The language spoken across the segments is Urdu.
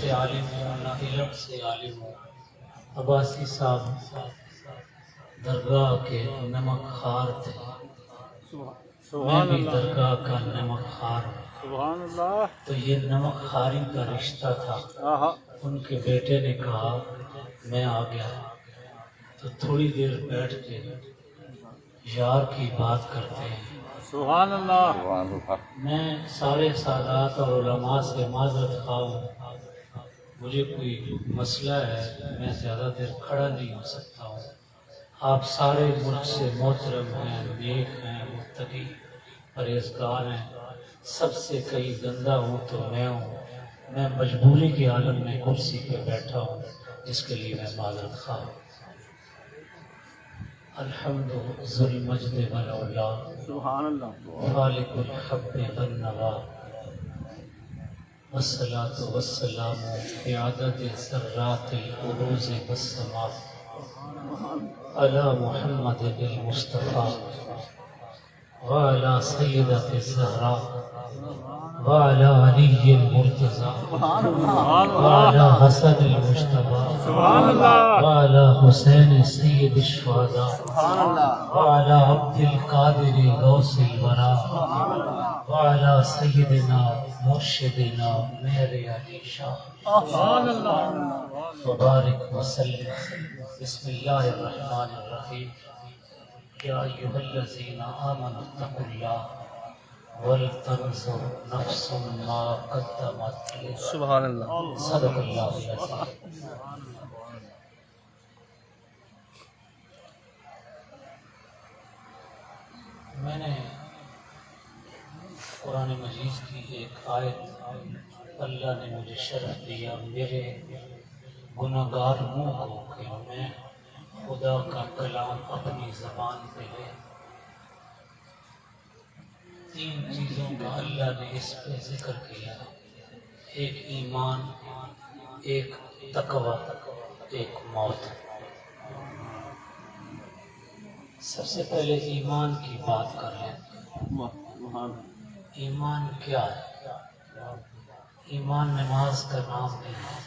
سے عالم ہوں نہ علم سے عالم ہوں. عباسی صاحب درگاہ کے نمک خار تھے. میں بھی درگاہ کا نمک خار ہوں. سبحان اللہ. تو یہ نمک خاری کا رشتہ تھا. ان کے بیٹے نے کہا میں آ گیا. تو تھوڑی دیر بیٹھ کے یار کی بات کرتے ہیں. سبحان اللہ. میں سارے سادات اور علماء سے معذرت خواہ ہوں. مجھے کوئی مسئلہ ہے، میں زیادہ دیر کھڑا نہیں ہو سکتا ہوں. آپ سارے ملک سے محترم ہیں، نیک ہیں، متقی پرہیزگار ہیں. سب سے کئی گندہ ہوں تو میں ہوں. میں مجبوری کے عالم میں کرسی پہ بیٹھا ہوں، جس کے لیے میں معذرت خواہ ہوں. الحمد ذو المجد والعلا سبحان اللہ. خالق الحب والنوا والصلاة والسلام بعدد ذرات الأروز والسماء على محمد المصطفى وعلى سيدة الزهراء وعلى علي المرتضى وعلى حسن المجتبى وعلى حسين سيد الشهداء وعلى عبد القادر غوث الورى وعلى سيدنا مرشدنا میر علی شاہ وبارک وسلم. بسم اللہ الرحمن الرحیم. یا ایھا الذین آمنوا اتقوا اللہ ولتنظر نفس ما قدمت لغد. سبحان اللہ. صدق اللہ العظیم. میں نے قرآن مجید کی ایک آیت اللہ نے مجھے شرف دیا میرے گناہگار منہ کو کہ میں خدا کا کلام اپنی زبان پہ لے. 3 چیزوں کا اللہ نے اس پہ ذکر کیا. ایک ایمان، ایک تقوی، ایک موت. سب سے پہلے ایمان کی بات کر لیں. ایمان کیا ہے؟ ایمان نماز کا نام نہیں ہے،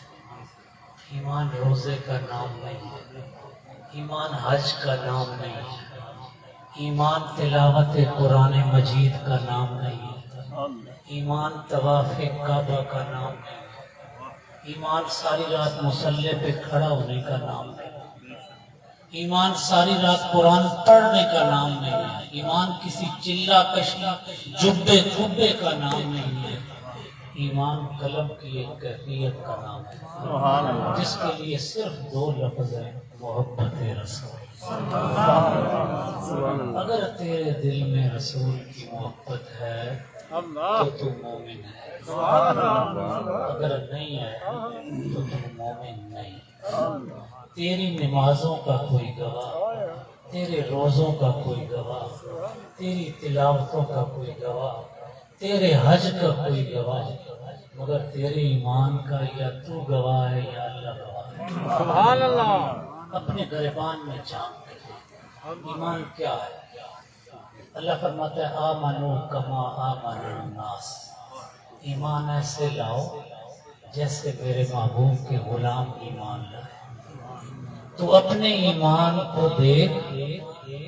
ایمان روزے کا نام نہیں ہے، ایمان حج کا نام نہیں ہے، ایمان تلاوت قرآن مجید کا نام نہیں ہے، ایمان طواف کعبہ کا نام نہیں ہے، ایمان ساری رات مصلی پہ کھڑا ہونے کا نام نہیں ہے، ایمان ساری رات قرآن پڑھنے کا نام نہیں ہے، ایمان کسی چلا کشلا جبے کبے کا نام نہیں ہے. ایمان قلب کی ایک کیفیت کا نام ہے جس کے لیے صرف 2 لفظ ہیں: محبت رسول. اگر تیرے دل میں رسول کی محبت ہے تو تو مومن ہے، اگر نہیں ہے تو تو مومن نہیں. تیری نمازوں کا کوئی گواہ، تیرے روزوں کا کوئی گواہ، تیری تلاوتوں کا کوئی گواہ، تیرے حج کا کوئی گواہ، مگر تیرے ایمان کا یا تو گواہ ہے یا اللہ گواہ ہے. سبحان اللہ. اپنے گریبان میں جھانک کے دیکھ. ایمان کیا ہے؟ اللہ فرماتا ہے آمنو کما آمن الناس. ایمان ایسے لاؤ جیسے میرے محبوب کے غلام ایمان لائے. تو اپنے ایمان کو دیکھ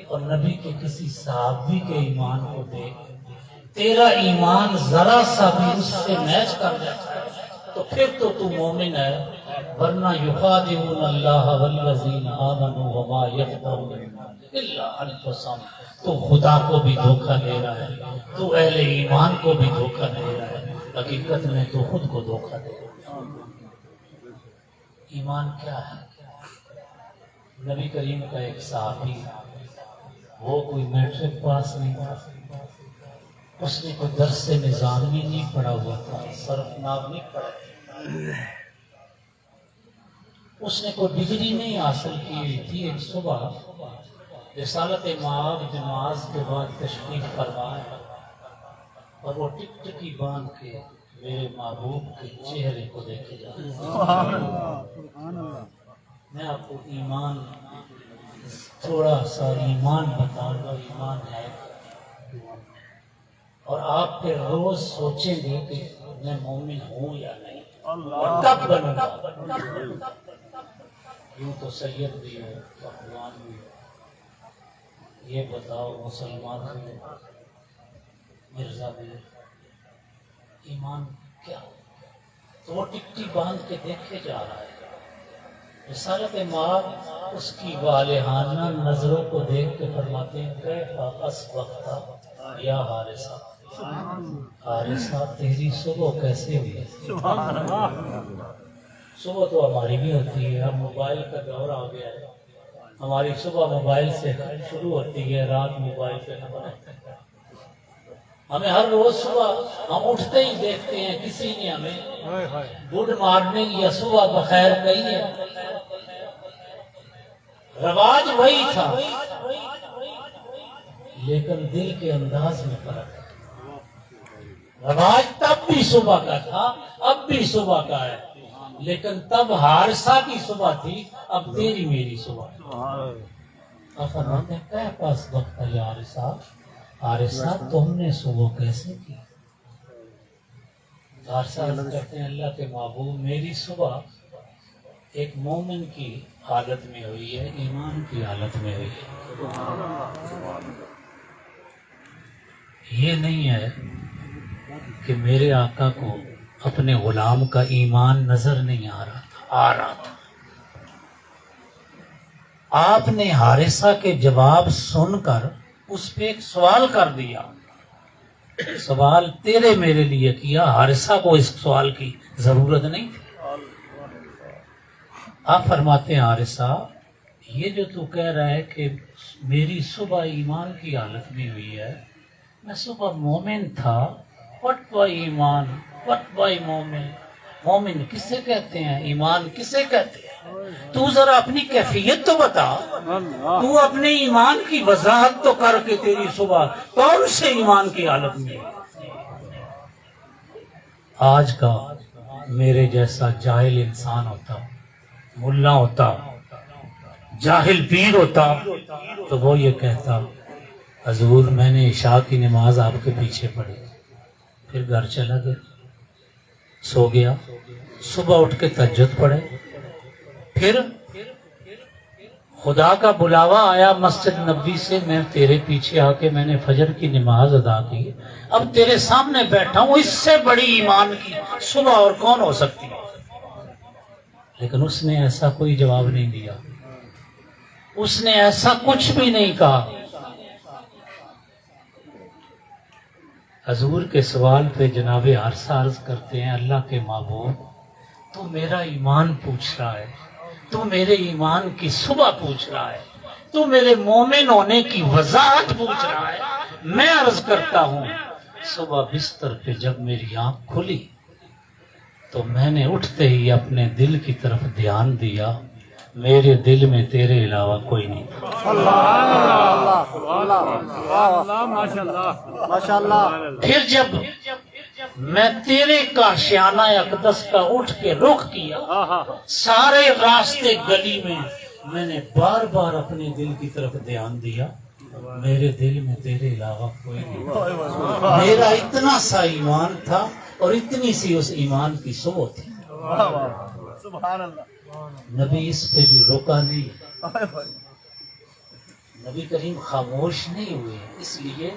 اور نبی کے کسی صحابی کے ایمان کو دیکھ. تیرا ایمان ذرا سا بھی اس سے میچ کر جاتا ہے تو پھر تو مومن ہے، ورنہ یخادعون اللہ والذین آمنوا وما یخدعون الا انفسهم. تو خدا کو بھی دھوکہ دے رہا ہے، تو اہل ایمان کو بھی دھوکہ دے رہا ہے، حقیقت میں تو خود کو دھوکہ دے رہا ہے. ایمان کیا ہے؟ نبی کریم کا ایک صحابی، وہ کوئی میٹرک پاس نہیں تھا، اس نے کوئی درس نظامی نہیں پڑھا ہوا تھا، صرف نام نہیں پڑھا، اس نے کوئی ڈگری نہیں حاصل کی ہوئی تھی. ایک صبح رسالت معاد نماز کے بعد تشریف فرما ہے اور وہ ٹکٹکی باندھ کے میرے محبوب کے چہرے کو دیکھے جا رہا. میں آپ کو ایمان، تھوڑا سا ایمان بتاؤں گا. ایمان ہے اور آپ پھر روز سوچیں گے کہ میں مومن ہوں یا نہیں. اور تب بنوں گا۔ یوں تو سید بھی ہو، پہلوان بھی ہو، یہ بتاؤ مسلمان بھی ہو، مرزا بھی ہو، ایمان کیا ہو؟ تو وہ ٹکٹی باندھ کے دیکھے جا رہا ہے۔ رسالت مآب اس کی والہانہ نظروں کو دیکھ کے فرماتے ہیں کیف اصبحت یا حارثہ، حارثہ تیری صبح کیسے ہوئی؟ صبح تو ہماری بھی ہوتی ہے، اب موبائل کا دور آ گیا ہے، ہماری صبح موبائل سے شروع ہوتی ہے، رات موبائل پہ ختم ہوتی ہے۔ ہمیں ہر روز صبح ہم اٹھتے ہی دیکھتے ہیں کسی نے ہمیں گڈ مارننگ یا صبح بخیر کہی ہے۔ رواج وہی تھا لیکن دل کے انداز میں فرق ہے۔ رواج تب بھی صبح کا تھا، اب بھی صبح کا ہے، لیکن تب حارثہ کی صبح تھی، اب تیری میری صبح ہے۔ فرماتے ہیں کیف اصبحت یا حارثہ، حارثہ تم نے صبح کیسے کی؟ حارثہ کہتے ہیں اللہ کے محبوب میری صبح ایک مومن کی حالت میں ہوئی ہے، ایمان کی حالت میں ہوئی ہے۔ یہ نہیں ہے کہ میرے آقا کو اپنے غلام کا ایمان نظر نہیں آ رہا تھا، آ رہا تھا۔ آپ نے حارثہ کے جواب سن کر اس پہ ایک سوال کر دیا۔ سوال تیرے میرے لیے کیا، حارثہ کو اس سوال کی ضرورت نہیں تھی۔ آپ فرماتے ہیں حارثہ یہ جو تو کہہ رہا ہے کہ میری صبح ایمان کی حالت میں ہوئی ہے، میں صبح مومن تھا۔ وٹ بائی ایمان، وٹ بائی مومن؟ مومن کسے کہتے ہیں، ایمان کسے کہتے ہیں؟ تو ذرا اپنی کیفیت تو بتا، تو اپنے ایمان کی وضاحت تو کر کے تیری صبح کون سے ایمان کی حالت میں؟ آج کا میرے جیسا جاہل انسان ہوتا، ملا ہوتا، جاہل پیر ہوتا، تو وہ یہ کہتا حضور میں نے عشاء کی نماز آپ کے پیچھے پڑھی، پھر گھر چلا گیا، سو گیا، صبح اٹھ کے تہجد پڑھے، پھر خدا کا بلاوا آیا مسجد نبوی سے، میں تیرے پیچھے آ کے میں نے فجر کی نماز ادا کی، اب تیرے سامنے بیٹھا ہوں، اس سے بڑی ایمان کی صبح اور کون ہو سکتی ہے؟ لیکن اس نے ایسا کوئی جواب نہیں دیا، اس نے ایسا کچھ بھی نہیں کہا۔ حضور کے سوال پہ جناب حارثہ عرض کرتے ہیں اللہ کے محبوب تو میرا ایمان پوچھ رہا ہے، تو میرے ایمان کی صبح پوچھ رہا ہے، تو میرے مومن ہونے کی وضاحت پوچھ رہا ہے، میں عرض کرتا ہوں صبح بستر پہ جب میری آنکھ کھلی تو میں نے اٹھتے ہی اپنے دل کی طرف دھیان دیا، میرے دل میں تیرے علاوہ کوئی نہیں تھا۔ پھر جب میں تیرے کاشیانہ اقدس کا اٹھ کے رخ کیا، سارے راستے گلی میں نے بار بار اپنے دل کی طرف دھیان دیا، میرے دل میں تیرے علاوہ کوئی نہیں تھا۔ میرا اتنا سا ایمان تھا اور اتنی سی اس ایمان کی صبح تھی۔ نبی اس پہ بھی رکا نہیں، نبی کریم خاموش نہیں ہوئے، اس لیے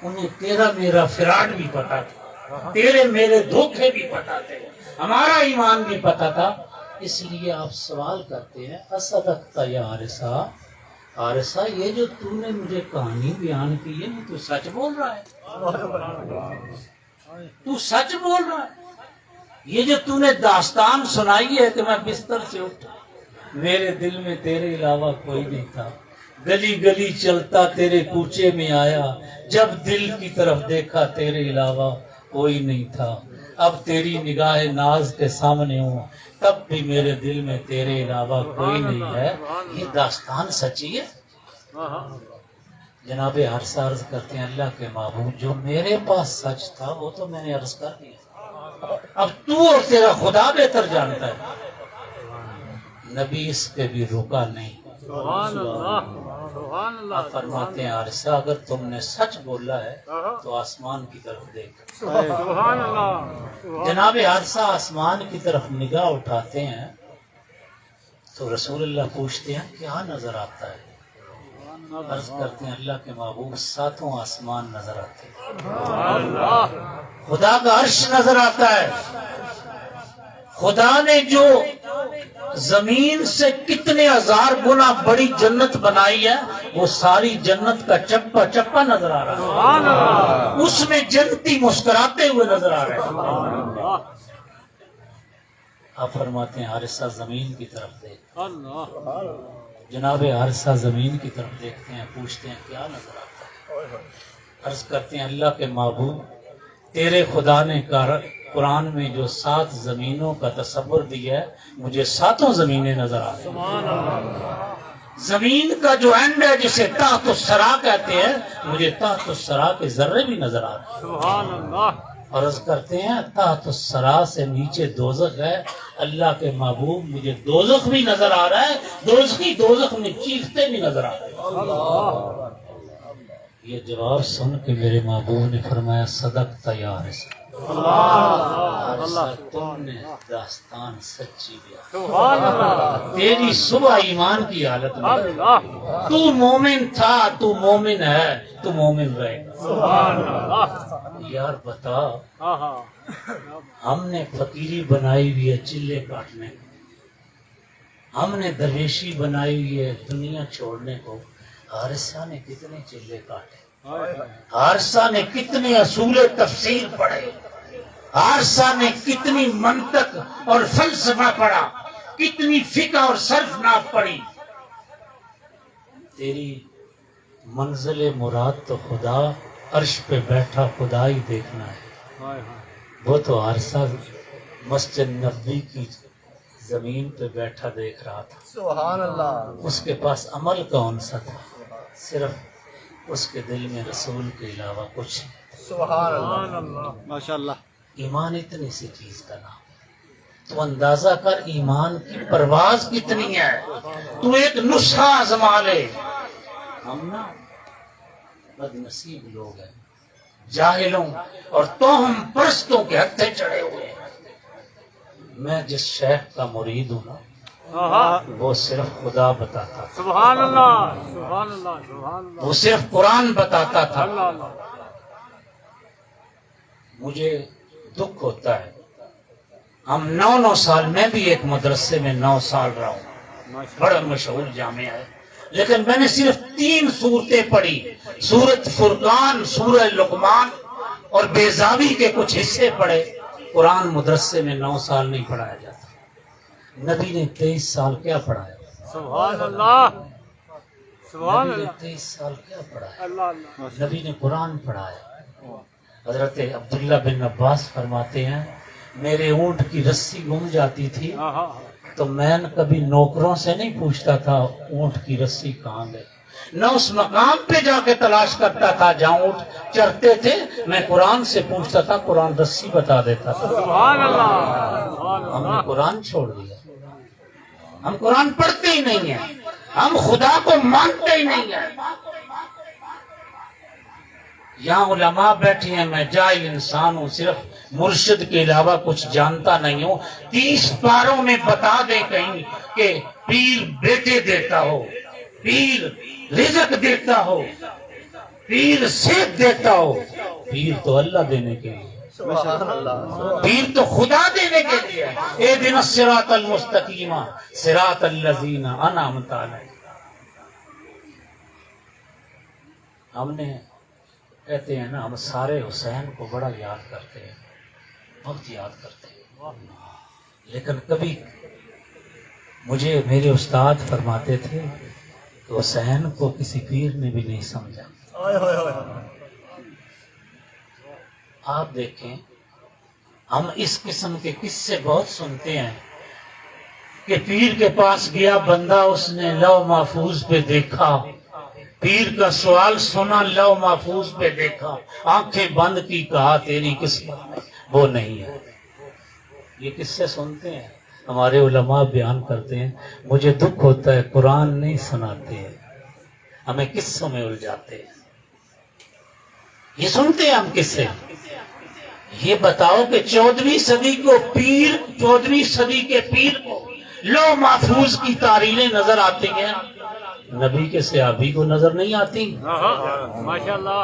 انہیں تیرا میرا فراڈ بھی پتا تھا، تیرے میرے دھوکے بھی پتا تھے، ہمارا ایمان بھی پتا تھا، اس لیے آپ سوال کرتے ہیں اصدقت یا حارثہ، حارثہ یہ جو تو نے مجھے کہانی بیان کی ہے تو سچ بول رہا ہے، تو سچ بول رہا ہے؟ یہ جو تو نے داستان سنائی ہے کہ میں بستر سے اٹھا، میرے دل میں تیرے علاوہ کوئی نہیں تھا، گلی گلی چلتا تیرے کوچے میں آیا، جب دل کی طرف دیکھا تیرے علاوہ کوئی نہیں تھا، اب تیری نگاہ ناز کے سامنے ہوں تب بھی میرے دل میں تیرے علاوہ کوئی نہیں ہے۔ یہ داستان سچی ہے؟ جناب حارثہ عرض کرتے ہیں اللہ کے محبوب جو میرے پاس سچ تھا وہ تو میں نے عرض کر دیا، اب تو اور تیرا خدا بہتر جانتا ہے۔ نبی اس پہ بھی رکا نہیں، سبحان اللہ سبحان آپ اللہ فرماتے ہیں عارصہ اگر تم نے سچ بولا ہے تو آسمان کی طرف دیکھ. سبحان اللہ جناب عارصہ آسمان کی طرف نگاہ اٹھاتے ہیں تو رسول اللہ پوچھتے ہیں کیا نظر آتا ہے؟ عرض کرتے ہیں اللہ کے محبوب ساتوں آسمان نظر آتے ہیں، سبحان اللہ خدا کا عرش نظر آتا ہے. خدا نے جو زمین سے کتنے ہزار گنا بڑی جنت بنائی ہے وہ ساری جنت کا چپا چپا نظر آ رہا ہے. سبحان اللہ اس میں جنتی مسکراتے ہوئے نظر آ رہے ہیں. سبحان اللہ آپ فرماتے ہیں عارصہ زمین کی طرف دیکھ. اللہ جناب عارصہ زمین کی طرف دیکھتے ہیں، پوچھتے ہیں کیا نظر آتا ہے؟ عرض کرتے ہیں اللہ کے محبوب تیرے خدا نے قرآن میں جو 7 زمینوں کا تصور دیا ہے مجھے 7 زمینیں نظر آ رہی ہیں. سبحان اللہ زمین کا جو اینڈ ہے جسے تحت الثری کہتے ہیں مجھے تحت الثری کے ذرے بھی نظر آ رہے ہیں. سبحان اللہ عرض کرتے ہیں تحت الثری سے نیچے دوزخ ہے. اللہ کے محبوب مجھے دوزخ بھی نظر آ رہا ہے، دوزخ میں چیختے بھی نظر آ رہے ہیں. اللہ یہ جواب سن کے میرے محبوب نے فرمایا صدقت یا عارصہ، عارصہ تم نے داستان سچی بیان. سبحان اللہ تیری صبح ایمان کی حالت میں اللہ تو مومن تھا، تو مومن ہے، تو مومن رہے گا. سبحان اللہ یار بتا ہاں ہم نے فقیری بنائی ہوئی ہے چلے کاٹنے کو، ہم نے درویشی بنائی ہوئی ہے دنیا چھوڑنے کو. عارصہ نے کتنے چلے کاٹے، عارصہ نے کتنے اصول تفسیر پڑھے، عارصہ نے کتنی منطق اور فلسفہ پڑھا، کتنی فقہ اور صرف ناف پڑھی. تیری منزل مراد تو خدا عرش پہ بیٹھا خدا ہی دیکھنا ہے. وہ تو عارصہ مسجد نبوی کی زمین پہ بیٹھا دیکھ رہا تھا. سبحان اللہ اس کے پاس عمل کون سا تھا؟ صرف اس کے دل میں رسول کے علاوہ کچھ نہیں. سبحان اللہ سبحان اللہ ماشاء اللہ ایمان اتنی سی چیز کا نام ہے. تو اندازہ کر ایمان کی پرواز کتنی ہے. تو ایک نسخہ آزما لے. ہم نا بد نصیب لوگ ہیں، جاہلوں اور توہم پرستوں کے ہتھے چڑھے ہوئے ہیں. میں جس شیخ کا مرید ہوں نا وہ صرف خدا بتاتا تھا، سبحان اللہ سبحان اللہ سبحان اللہ وہ صرف قرآن بتاتا تھا. اللہ اللہ مجھے دکھ ہوتا ہے ہم 9 سال میں بھی ایک مدرسے میں 9 سال رہا ہوں، بڑا مشہور جامعہ ہے، لیکن میں نے صرف 3 سورتیں پڑھی، سورت فرقان، سورہ لقمان اور بیزاوی کے کچھ حصے پڑھے. قرآن مدرسے میں 9 سال نہیں پڑھایا جاتا. نبی نے 23 سال کیا پڑھایا؟ سبحان اللہ سبحان نبی نے اللہ 23 سال کیا پڑھایا؟ اللہ اللہ نبی نے قرآن پڑھایا. حضرت عبداللہ بن عباس فرماتے ہیں میرے اونٹ کی رسی گم جاتی تھی تو میں کبھی نوکروں سے نہیں پوچھتا تھا اونٹ کی رسی کہاں گئی، نہ اس مقام پہ جا کے تلاش کرتا تھا جہاں اونٹ چرتے تھے. میں قرآن سے پوچھتا تھا، قرآن رسی بتا دیتا تھا. سبحان اللہ سبحان ہم نے اللہ قرآن چھوڑ دیا، ہم قرآن پڑھتے ہی نہیں ہیں، ہم خدا کو مانتے ہی نہیں ہیں. یہاں علماء بیٹھے ہیں، میں جاہل انسان ہوں، صرف مرشد کے علاوہ کچھ جانتا نہیں ہوں. 30 پاروں میں بتا دیں کہیں کہ پیر بیٹے دیتا ہو، پیر رزق دیتا ہو، پیر صحت دیتا ہو. پیر تو اللہ دینے کے لیے، سبحان اللہ پیر تو خدا دینے کے لیے. اہدنا الصراط المستقیم صراط الذین انعمت علیہم. ہم نے کہتے ہیں نا ہم سارے حسین کو بڑا یاد کرتے ہیں، بہت یاد کرتے ہیں، لیکن کبھی مجھے میرے استاد فرماتے تھے کہ حسین کو کسی پیر نے بھی نہیں سمجھا. آپ دیکھیں ہم اس قسم کے قصے بہت سنتے ہیں کہ پیر کے پاس گیا بندہ، اس نے لوح محفوظ پہ دیکھا، پیر کا سوال سنا، لوح محفوظ پہ دیکھا، آنکھیں بند کی، کہا تیری قسمت میں وہ نہیں ہے. یہ قصے سنتے ہیں ہمارے علماء بیان کرتے ہیں مجھے دکھ ہوتا ہے قرآن نہیں سناتے ہیں، ہمیں قصوں میں الجھاتے ہیں۔ یہ سنتے ہیں ہم قصے؟ یہ بتاؤ کہ 14ویں صدی کے پیر کو لوح محفوظ کی تحریریں نظر آتی ہیں، نبی کے صحابی کو نظر نہیں آتی؟ ماشاءاللہ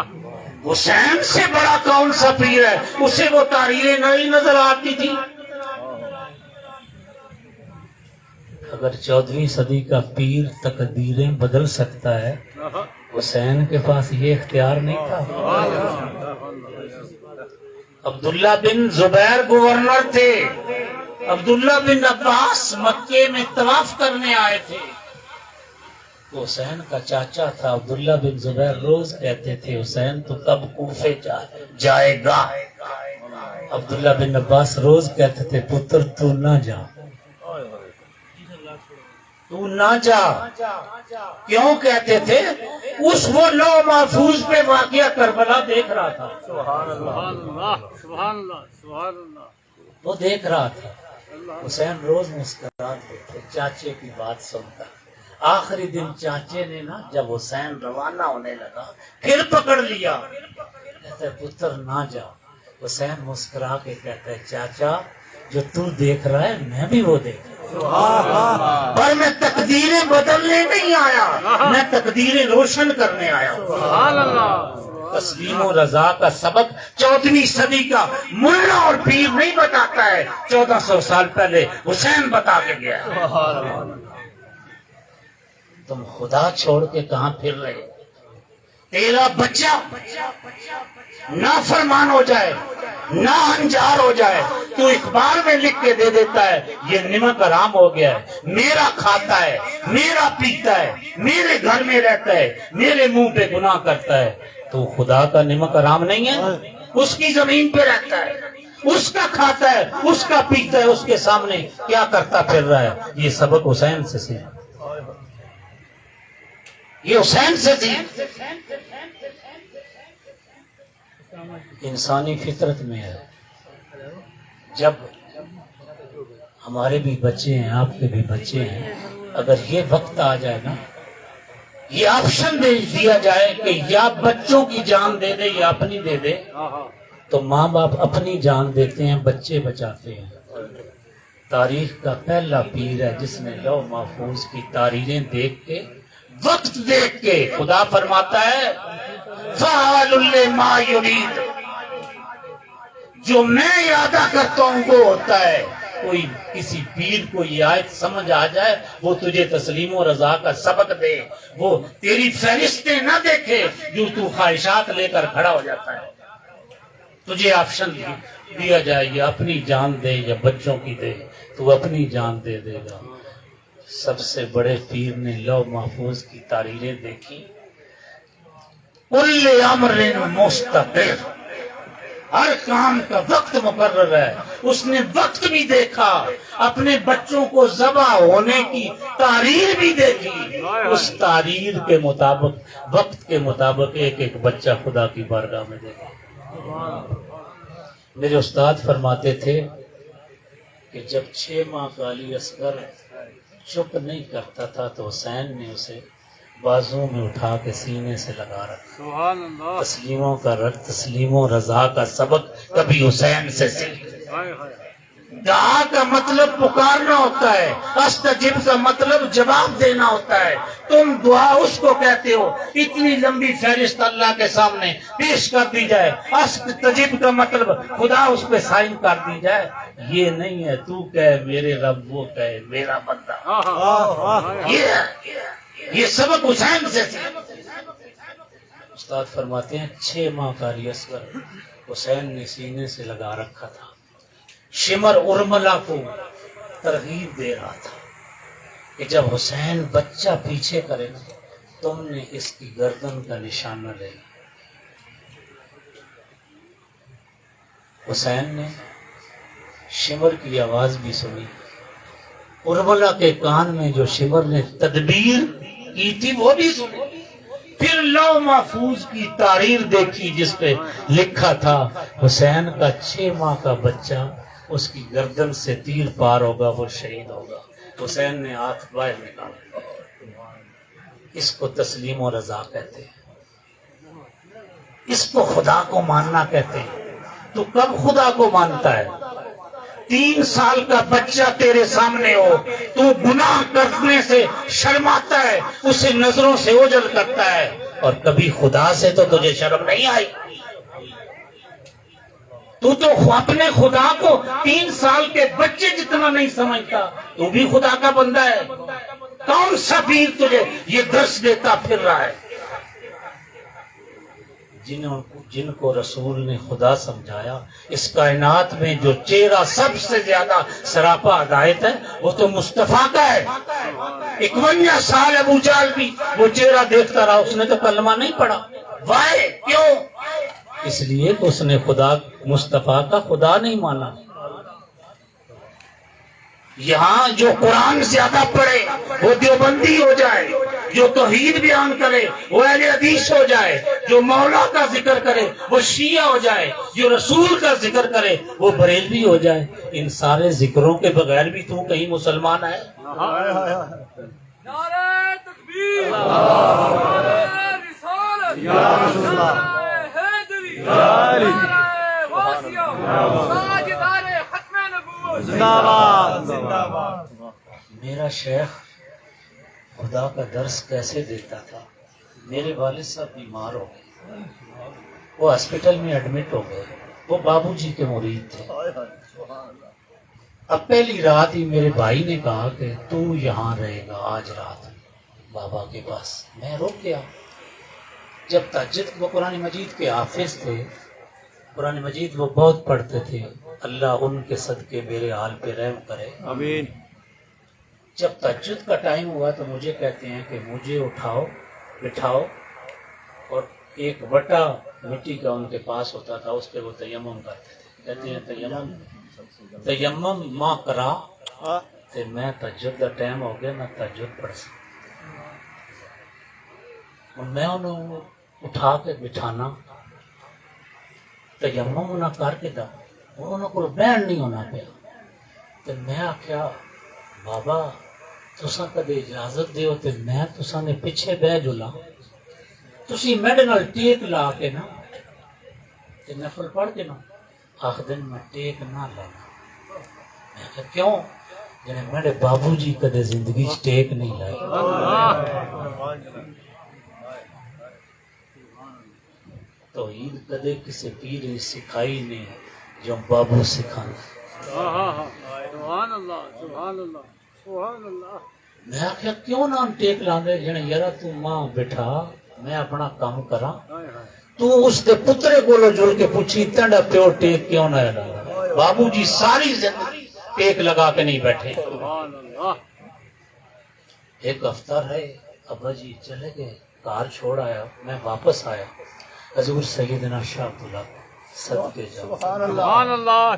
حسین سے بڑا کون سا پیر ہے، اسے وہ تحریریں نہیں نظر آتی تھی؟ اگر 14ویں صدی کا پیر تقدیریں بدل سکتا ہے، حسین کے پاس یہ اختیار نہیں تھا؟ عبداللہ بن زبیر گورنر تھے، عبداللہ بن عباس مکے میں طواف کرنے آئے تھے، تو حسین کا چاچا تھا عبداللہ بن زبیر روز کہتے تھے حسین تو کب کوفے جائے گا؟ عبداللہ بن عباس روز کہتے تھے پتر تو نہ جا، تو نہ جا۔ کیوں کہتے تھے؟ وہ لوح محفوظ پہ واقعہ کربلا دیکھ رہا تھا، سبحان اللہ سبحان اللہ سبحان اللہ۔ وہ دیکھ رہا تھا۔ حسین روز مسکراتے تھے چاچے کی بات سن کر۔ آخری دن چاچے نے نا جب حسین روانہ ہونے لگا پھر پکڑ لیا، کہتا ہے پتر نہ جا۔ حسین مسکرا کے کہتا ہے چاچا جو تو دیکھ رہا ہے میں بھی وہ دیکھ رہا ہوں، پر میں تقدیریں بدلنے نہیں آیا، میں تقدیریں روشن کرنے آیا ہوں۔ سبحان اللہ۔ تسلیم و رضا کا سبق 14ویں صدی کا ملا اور پیر نہیں بتاتا ہے، 1400 سال پہلے حسین بتا کے گیا۔ تم خدا چھوڑ کے کہاں پھر رہے؟ تیرا بچہ نافرمان ہو جائے، ناہنجار ہو جائے، تو اخبار میں لکھ کے دے دیتا ہے یہ نمک حرام ہو گیا ہے، میرا کھاتا ہے، میرا پیتا ہے، میرے گھر میں رہتا ہے، میرے منہ پہ گناہ کرتا ہے۔ تو خدا کا نمک حرام نہیں ہے؟ اس کی زمین پہ رہتا ہے، اس کا کھاتا ہے، اس کا پیتا ہے، اس کے سامنے کیا کرتا پھر رہا ہے؟ یہ سبق حسین سے سیکھ، یہ حسین سے سیکھ۔ انسانی فطرت میں ہے، جب ہمارے بھی بچے ہیں آپ کے بھی بچے ہیں، اگر یہ وقت آ جائے نا، یہ آپشن دے دیا جائے کہ یا بچوں کی جان دے دے یا اپنی دے دے، تو ماں باپ اپنی جان دیتے ہیں، بچے بچاتے ہیں۔ تاریخ کا پہلا پیر ہے جس نے لوح محفوظ کی تحریریں دیکھ کے، وقت دیکھ کے، خدا فرماتا ہے فعال لما یرید، جو میں ارادہ کرتا ہوں وہ ہوتا ہے۔ کوئی کسی پیر کو یہ آیت سمجھ آ جائے، وہ تجھے تسلیم و رضا کا سبق دے، وہ تیری فہرستیں نہ دیکھے جو تو خواہشات لے کر کھڑا ہو جاتا ہے، تجھے آپشن دیا جائے یا اپنی جان دے یا بچوں کی دے، تو اپنی جان دے دے گا۔ سب سے بڑے پیر نے لوح محفوظ کی تحریریں دیکھی، کل امر مستقر، ہر کام کا وقت مقرر ہے۔ اس نے وقت بھی دیکھا، اپنے بچوں کو ذبح ہونے کی تحریر بھی دیکھی، اس تحریر کے مطابق، وقت کے مطابق ایک ایک بچہ خدا کی بارگاہ میں دیکھا۔ میرے استاد فرماتے تھے کہ جب 6 ماہ کا علی اصغر چپ نہیں کرتا تھا تو حسین نے اسے بازو میں اٹھا کے سینے سے لگا رکھا۔ سبحان اللہ۔ تسلیموں کا تسلیم و رضا کا سبق کبھی حسین سے سیکھ۔ دعا کا مطلب پکارنا ہوتا ہے، استجب کا مطلب جواب دینا ہوتا ہے۔ تم دعا اس کو کہتے ہو، اتنی لمبی فہرست اللہ کے سامنے پیش کر دی جائے، استجب کا مطلب خدا اس پہ سائن کر دی جائے۔ یہ نہیں ہے تو کہے میرے رب، وہ کہے میرا بندہ۔ یہ سبق حسین سے سیکھ۔ استاد فرماتے ہیں 6 ماہ کا علی اصغر حسین نے سینے سے لگا رکھا تھا، شمر ارملہ کو ترغیب دے رہا تھا کہ جب حسین بچہ پیچھے کرے نا، تم نے اس کی گردن کا نشانہ لینا۔ حسین نے شمر کی آواز بھی سنی، ارملہ کے کان میں جو شمر نے تدبیر کی تھی وہ بھی سنی، پھر لوح محفوظ کی تحریر دیکھی جس پہ لکھا تھا حسین کا 6 ماہ کا بچہ اس کی گردن سے تیر پار ہوگا، وہ شہید ہوگا۔ حسین نے ہاتھ باہر نکالا۔ اس کو تسلیم و رضا کہتے ہیں، اس کو خدا کو ماننا کہتے ہیں۔ تو کب خدا کو مانتا ہے؟ 3 سال کا بچہ تیرے سامنے ہو، تو گناہ کرنے سے شرماتا ہے، اسے نظروں سے اوجھل کرتا ہے، اور کبھی خدا سے تو تجھے شرم نہیں آئی؟ تو اپنے خدا کو 3 سال کے بچے جتنا نہیں سمجھتا، تو بھی خدا کا بندہ ہے۔ کون سا پیر تجھے یہ درس دیتا پھر رہا ہے؟ جن کو رسول نے خدا سمجھایا، اس کائنات میں جو چہرہ سب سے زیادہ سراپا ہدایت ہے وہ تو مصطفیٰ کا ہے۔ 51 سال ابو جہل بھی وہ چہرہ دیکھتا رہا، اس نے تو کلمہ نہیں پڑھا۔ وائے کیوں؟ اس لیے کہ اس نے خدا مصطفیٰ کا خدا نہیں مانا۔ یہاں جو قرآن زیادہ پڑھے وہ دیوبندی ہو جائے، جو توحید بیان کرے وہ اہل حدیث ہو جائے، جو مولا کا ذکر کرے وہ شیعہ ہو جائے، جو رسول کا ذکر کرے وہ بریلوی ہو جائے۔ ان سارے ذکروں کے بغیر بھی تو کہیں مسلمان ہے؟ نعرہ تکبیر، نعرہ رسالت، نعرہ حیدری، نعرہ غوثیہ، تاجدار ختم نبوت۔ زندہ باد۔ میرا شیخ خدا کا درس کیسے دیتا تھا؟ میرے والد صاحب بیمار ہو گئے، وہ ہسپتال میں ایڈمٹ ہو گئے، وہ بابو جی کے مرید تھے۔ اب پہلی رات ہی میرے بھائی نے کہا کہ تو یہاں رہے گا آج رات بابا کے پاس۔ میں رک گیا۔ جب تہجد وہ قرآن مجید کے حافظ تھے، قرآن مجید وہ بہت پڑھتے تھے، اللہ ان کے صدقے میرے حال پہ رحم کرے، آمین۔ جب تہجد کا ٹائم ہوا تو مجھے کہتے ہیں کہ مجھے اٹھاؤ، بٹھاؤ، اور ایک بٹا مٹی کا ان کے پاس ہوتا تھا، اس پہ وہ تیمم کرتے تھے۔ کہتے ہیں تیمم ماں کرا، تو میں تہجد کا ٹائم ہو گیا، میں تہجد پڑھ سکتا، اور میں انہوں اٹھا کے بٹھانا، تیمم انہوں کر کے دا، انہوں کو بہن نہیں ہونا پیا۔ تو میں آخیا بابا تساں کدے اجازت دیو تے میں تساں نے پیچھے بہ جلا، تسی میرے نال ٹیک لا کے نا تے نفل پڑھ کے نا آخ دن میں ٹیک نہ لانا۔ میں کہا کیوں؟ جنہیں میرے بابو جی کدے زندگی ٹیک نہیں لائے۔ توحید کدے کسی پیر سکھائی نہیں جو بابو سکھانا۔ سبحان اللہ، سبحان اللہ، سبحان اللہ۔ میں آخیا کیوں نہ ٹیک لاندے؟ جنہیں یارا تو ماں بٹھا، میں اپنا کام کراں، تو اس دے پترے کولو جل کے پوچھی تنڈا پیو ٹیک کیوں نہ لگا؟ بابو جی ساری زندگی ٹیک لگا کے نہیں بیٹھے۔ سبحان اللہ۔ ایک ہفتہ رہے، ابا جی چلے گئے، کار چھوڑ آیا، میں واپس آیا، حضور سیدنا شاہ عبداللہ صدقے جاؤ، سبحان اللہ۔ سبحان اللہ،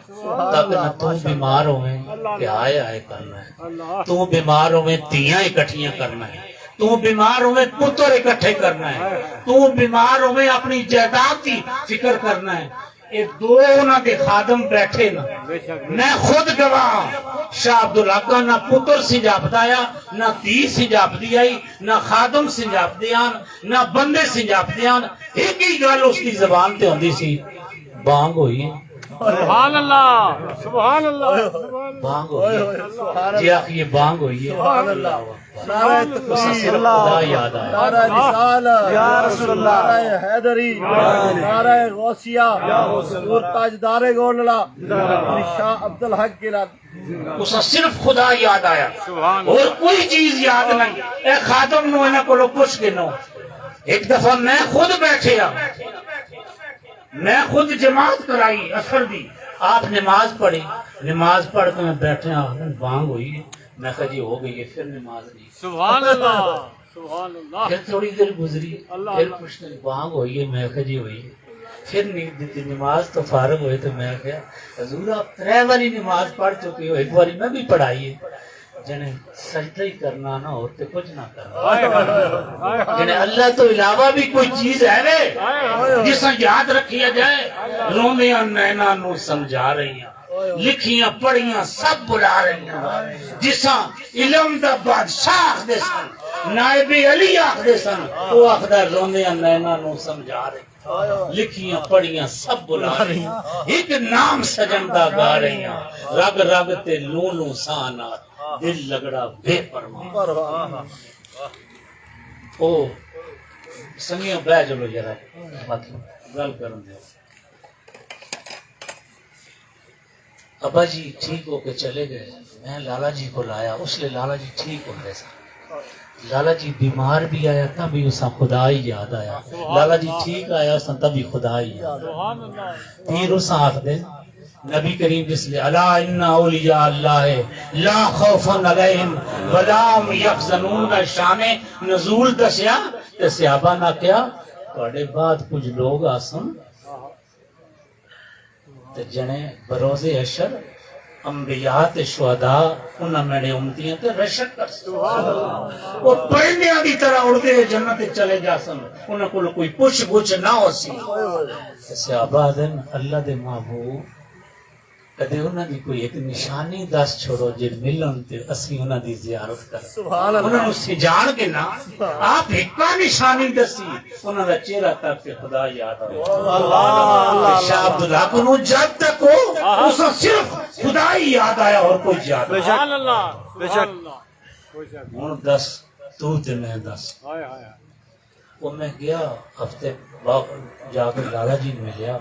تک نہ تو بیمار ہوئے کہ آئے کرنا ہے، تو بیمار ہوئے تیاں اکٹھیاں کرنا ہے، تو بیمار ہوئے پتر اکٹھے کرنا ہے، تو بیمار ہوئے اپنی جائیداد کی فکر کرنا ہے۔ یہ دو انہاں دے خادم بیٹھے نا، میں خود گواہ، شاہ عبداللہ کا نہ پتر سنجاب آیا، نہ تی سنجاب دی آئی، نہ خادم سنجاب دیان، نہ بندے سنجاب دیان، ایک ہی گل اس کی زبان تے ہوندی سی، بانگ ہوئی، سبحان اللہ، سبحان اللہ، بانگ ہوئی ہے، جی آخ یہ بانگ ہوئی ہے، نعرہ اسے تکبیر، صرف خدا یاد آیا۔ نعرہ رسالت، یا رسول اللہ، نعرہ حیدری، نعرہ غوثیہ، حضور تاجدار گولڑا، شاہ عبدالحق کی لاد۔ اسے صرف خدا یاد آیا سبحان اور کوئی چیز یاد نہیں۔ اے خادم نو انہاں کولو پوچھ کے نو، ایک دفعہ میں خود بیٹھیا، میں خود جماعت کرائی اثر دی، آپ نماز پڑھی، نماز پڑھ کے میں بیٹھے بانگ ہوئی ہے، میں کہا جی ہو گئی ہے، پھر نماز نہیں۔ سبحان اللہ، سبحان اللہ۔ پھر تھوڑی دیر گزری، پھر پوچھتے بانگ ہوئی ہے، میں کہا جی ہوئی ہے، پھر نماز تو فارغ ہوئے تو میں کہا حضور آپ 3 باری نماز پڑھ چکے ہو، ایک باری میں بھی پڑھائی ہے، جنہیں سجدہ ہی کرنا نہ ہو تو کچھ نہ کرنا، جنہیں اللہ تو علاوہ بھی کوئی چیز ہے وے جسے یاد رکھیا جائے، رومیاں نینا نو سمجھا رہی ہیں، لکھیاں پڑھیاں سب بلا رہی ہیں جساں علم دا بادشاہ آخدے سن نائب علی آخدے سن وہ آخدہ روندیاں نینا نو سمجھا رہی لکھیاں پڑھیاں سب بلا رہی ہیں ایک نام سجندہ گا رہی ہیں رگ رگ تے لوں لوں سانات دل لگڑا بے پرواہ او سنگیاں بہ چلو ذرا مطلب گل کرن دے ابا جی ٹھیک ہو کے چلے گئے میں لالا جی کو لایا اس لیے لالا جی ٹھیک ہو گئے سن لالا جی بیمار بھی آیا تب بھی اسا خدا ہی یاد آیا لالا جی ٹھیک آیا اسا تب بھی خدا ہی یاد آیا پیر اسا آخ دے نبی کریم جس لئے الا ان اولیاء اللہ لا خوف علیہم ولا هم یحزنون شان نزول دسیا تے صحابہ نہ کیا تواڈے بعد کچھ لوگ آسن تے جنے بروز حشر انبیاء تے شہداء انہاں میرے امتیاں تے رشک کر وہ پرندیاں دی طرح اڑدے جنت چلے جا سن انہاں کول کوئی پوچھ گچھ نہ ہو سی صحابہ دن اللہ دے محبوب کدے انہاں دی کوئی ایک نشانی دس چھوڑو جے ملن تے اسی انہاں دی زیارت کر سبحان اللہ انہاں نو سجان کے نا آپ ایکا نشانی دسی انہاں دا چہرہ تک تے خدا یاد آئے اللہ شاہ عبداللہ کو نو جب تک ہو اس صرف خدا ہی یاد آیا اور کوئی یاد نہیں سبحان اللہ بے شک ہن دس تو تے میں دس وہ میں گیا ہفتے جا کے لالا جی ملیا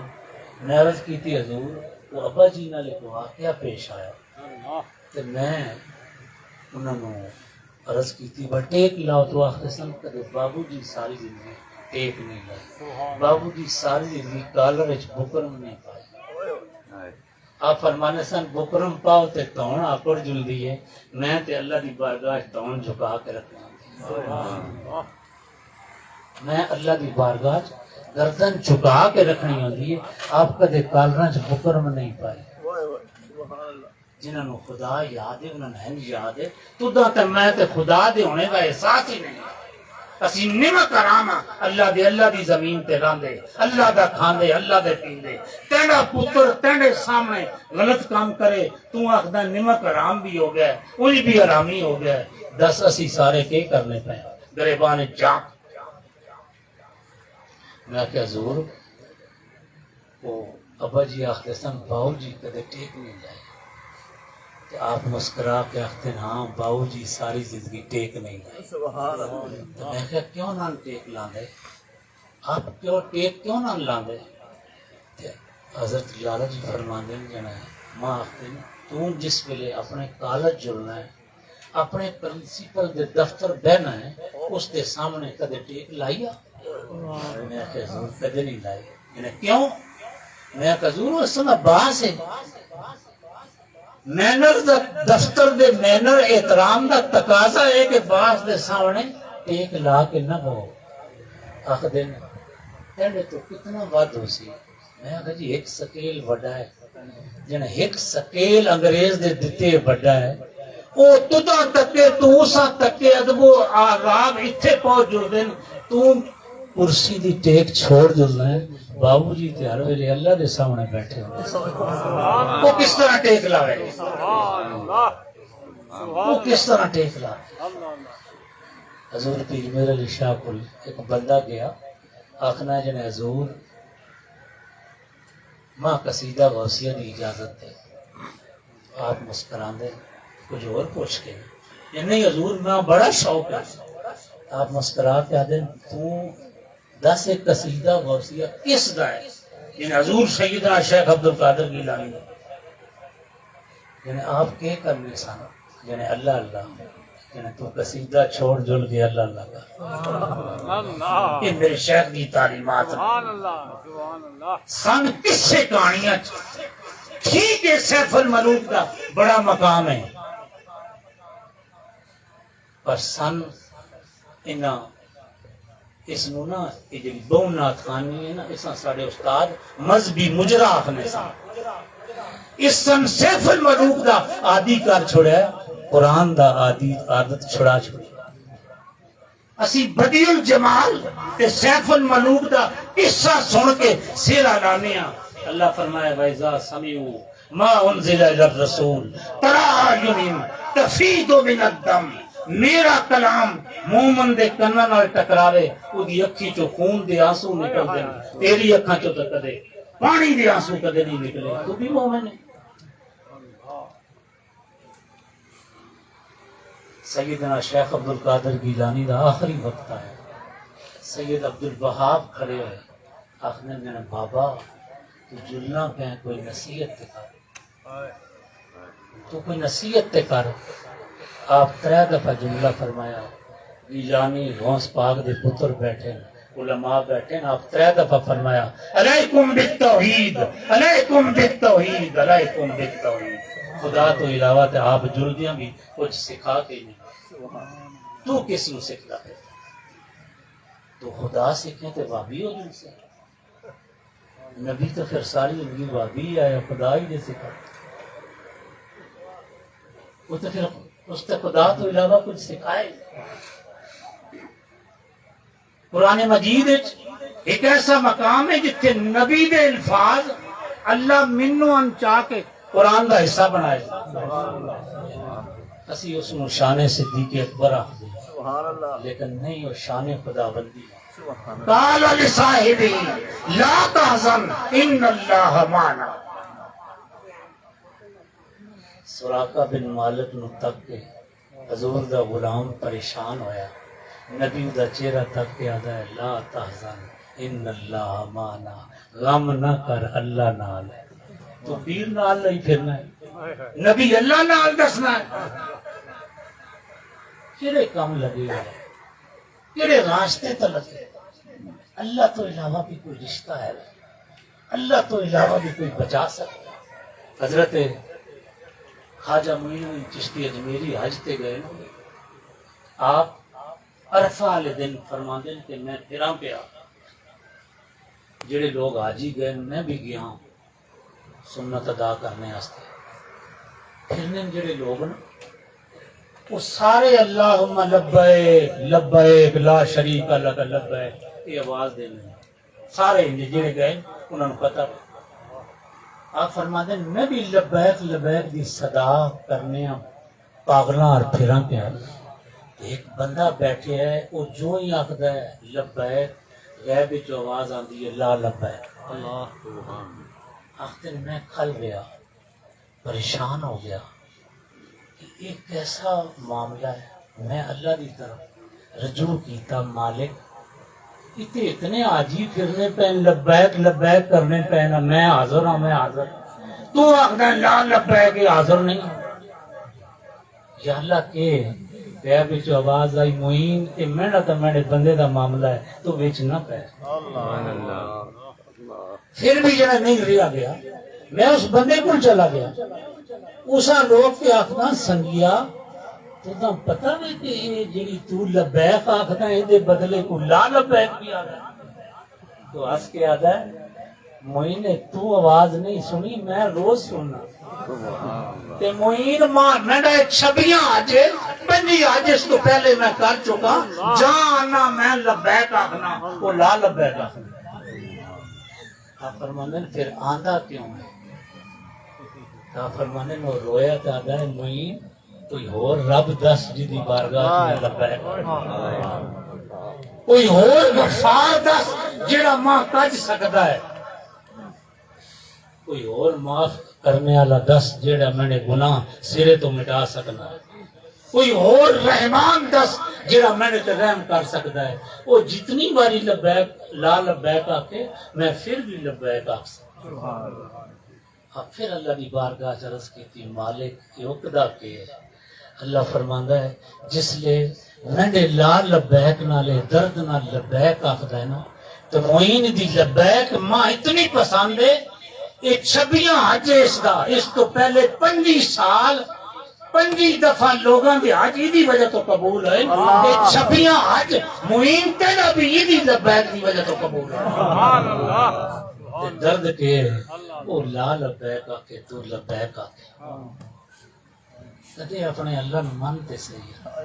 میں عرض کی تھی حضور وہ ابا جی نال ایک واقعہ پیش آیا تے میں انہوں نے عرض کی تھی بس ٹیک لاؤ تو آخر سن کدے بابو جی ساری زندگی ٹیک نہیں لائی بابو جی ساری زندگی کالر وچ بکرم نہیں پائی آپ فرمانے سن بکرم پاؤ تے تون آکڑ جلدی ہے میں تے اللہ دی بارگاہ تون جھکا کے رکھنا میں اللہ دی بارگاہ گردن چکا کے رکھنی ہوتی ہے آپ کدے کالراں چ بکرم نہیں پائی جنہوں نے خدا یاد ہے انہوں نے یاد ہے تو تے میں تے خدا دے ہونے کا احساس ہی نہیں اسی نعمت کراما اللہ دی زمین تے راندے اللہ دا کھاندے اللہ دے پیندے تیرا پتر تیرے سامنے غلط کام کرے تو آخدا نعمت کرام بھی ہو گیا وہی بھی حرامی ہو گیا دس اسی سارے کے کرنے پے گریبان جاک میں کہ حضور وہ ابا جی آختے سن باؤ جی کدے ٹیک نہیں لائے کہ آپ مسکرا کے آختے ہیں ہاں باؤ جی ساری زندگی ٹیک نہیں لائے تو میں کہا کیوں نہ ٹیک لاندے آپ کیوں ٹیک کیوں نہ لاندے حضرت لالا جی فرماندے جنا ہے ماں آختے ہیں تو جس ویلے اپنے کالج جلنا ہے اپنے پرنسپل دے دفتر بہنا ہے اس دے سامنے کدے ٹیک لائیا میں کہ حضور کدے نہیں لائی یعنی کیوں میں کہ حضور اس میں باس ہے مینر دا دفتر دے مینر احترام دا تقاضا ہے کہ باس دے سامنے ٹیک لا کے نہ ہو آخ دن تیرے تو کتنا وعد ہو سی میں کہا جی ایک سکیل وڈا ہے جنہیں ایک سکیل انگریز دے دیتے وڈا ہے او تدا تکے تو اسا تکے ادبو آغاب اتھے پہنچ جڑ دن تو کرسی دی ٹیک چھوڑ جلنا ہے بابو جی تے ہر ویلے اللہ دے سامنے بیٹھے ہوئے وہ کس طرح ٹیک لاوے وہ کس طرح ٹیک لاوے حضور پیر میر علی شاہ کو ایک بندہ گیا آخنا جنہیں حضور ماں قصیدہ غوثیہ دی اجازت دے آپ مسکران دے کچھ اور پوچھ کے یہ نہیں حضور میں بڑا شوق ہے آپ مسکرا کے آدھے تو 10 ایک قصیدہ غوثیہ کس دا ہے یعنی حضور سیدنا شیخ عبدالقادر گیلانی یعنی آپ کے کرنے سانا یعنی اللہ اللہ یعنی تو قصیدہ چھوڑ جل گیا اللہ اللہ کا یہ میرے شیخ دی تعلیمات سن کس سے کہانیاں ٹھیک ہے سیف الملوک کا بڑا مقام ہے پر سن انہاں اس نو نا یہ جی بہن نات خانی ہے نا اس ساڑے استاد مذہبی مجرا آخنے سا اس سن سیف الملوک دا عادی کر چھوڑا ہے قرآن دا عادت چھڑا چھوڑی اسی بدیع الجمال تے سیف الملوک دا قصہ سن کے سیرا لانے ہیں اللہ فرمائے وَإِذَا سَمِعُوا ما انزل الی الرسول ترى اعین تفیض من الدم، میرا کلام مومن دے کناں نال ٹکراوے اودی اکھی چوں خون دے آنسو نکلدے نے، تیری اکھاں چوں تے کدے پانی دے آنسو کدے نہیں نکلے، تو بھی مومن ہے۔ سیدنا شیخ عبد القادر گیلانی دا آخری وقت آیا، سید عبد الوہاب کھڑے ہوئے، آخنے میں نے بابا تو جلنا پہ کوئی نصیحت تے کر، تو کوئی نصیحت تے کر۔ آپ 3 دفعہ جملہ فرمایا، گیلانی غوث پاک دے پتر بیٹھے علماء بیٹھے، آپ 3 دفعہ فرمایا علیکم بالتوحید علیکم بالتوحید علیکم بالتوحید۔ خدا تو علاوہ تے آپ جلدیاں بھی کچھ سکھا کے نہیں، تو کس نو سکھتا ہے؟ تو خدا سکھیں تے وابی ہو جن سے، نبی تو پھر ساری زندگی وابی آیا، خدا ہی دے سکھا، وہ تو پھر اس تے خدا تو علاوہ کچھ سکھائے۔ قرآن مجید ایک ایسا مقام ہے جتھے نبی دے الفاظ اللہ منو انچا کے قرآن دا حصہ بنائے، اسی اس نو شان صدیق اکبر آخدے لیکن نہیں، وہ شان خدا بندی۔ قال لصاحبہ لا تحزن ان اللہ معنا، سراقہ بن مالک نو تک کے حضور دا غلام پریشان ہویا، نبی دا چہرہ تک کے آدھا ہے لا تحزن ان اللہ معنا، غم نہ کر اللہ نال ہے، تو پیر نال نہیں پھرنا ہے، نبی اللہ نال دسنا ہے، کیڑے کام لگے ہوئے، کیڑے راستے تو لگے، اللہ تو علاوہ بھی کوئی رشتہ ہے، اللہ تو علاوہ بھی کوئی بچا سکتا ہے۔ حضرت خواجہ معین الدین چشتی اجمیری حج تے گئے، آپ عرفہ والے دن فرماندے کہ میں پھراں پیا، جڑے لوگ حاجی گئے میں بھی گیا ہوں سنت ادا کرنے واسطے، پھرنے جڑے لوگ نا وہ سارے اللہم لبیک لبیک لا شریک لک لبیک یہ آواز دینے، سارے جڑے گئے انہوں نے پتہ۔ آپ فرما دیں میں بھی لبیک لبیک دی صدا کرنے پاگلاں اور پھراں پیا، ایک بندہ بیٹھے ہے وہ جو ہی آخدا ہے لبیک، غیب جو آواز آندی ہے لا لبیک، آخر میں کھل گیا، پریشان ہو گیا کہ ایک ایسا معاملہ ہے، میں اللہ دی طرف رجوع کیتا، مالک اتنے آجی پھرنے پہ لبیک لبیک کرنے پہ نا، میں حاضر ہوں میں حاضر، تو آخدا ہے لا لبیک حاضر نہیں، یا اللہ کے غیب جو آواز آئی معین کہ میرا تو میرے بندے دا معاملہ ہے تو وچ نہ پہ، پھر بھی جنہیں نہیں رہا گیا، میں اس بندے کو چلا گیا، اسا لوگ کے آخنا سنگیا تو پتہ نہیں کہ یہ جی تو لبیک آخنا ہے دے بدلے کو لا لبیک بھی آگا، تو ہس کے آدھا ہے معین تو آواز نہیں سنی میں روز سننا، تے معین مارنا ڈا 26 آج 25 آج اس تو پہلے میں کر چکا، جانا میں لبیک آخنا وہ لا لبیک آخنا۔ آپ فرماندن پھر آندھا کیوں ہے؟ آپ فرماندن وہ رویا تا آدھا ہے معین کوئی اور رب دس جدی بارگاہ میں لبیک، کوئی اور غفار دس جڑا ماں کج سکتا ہے، کوئی اور معاف کرنے والا دس جیڑا میں نے گناہ سرے تو مٹا سکنا ہے، کوئی اور رحمان دس جیڑا میں نے رحم کر سکتا ہے، وہ جتنی باری لبیک لا لبیک آکے میں پھر بھی لبیک آکھ سکتا، اب پھر اللہ دی بارگاہ عرض کی تھی مالک یوکدہ کے، اللہ فرماندہ ہے جس لے میں نے لا لبیک نالے درد نہ لبیک آکھ دینا تو معین دی لبیک ماں اتنی پسند ہے، ایک 26 حج اس دا، اس تو پہلے 25 سال 25 دفعہ لوگاں دی حج دی وجہ تو قبول ہے، 26 حج معین تیرا بھی دی لبیک دی وجہ تو قبول ہے، سبحان اللہ، درد کے وہ لا لبیک آکے تو لبیک آکے، کدے اپنے اللہ نو مانتے صحیح،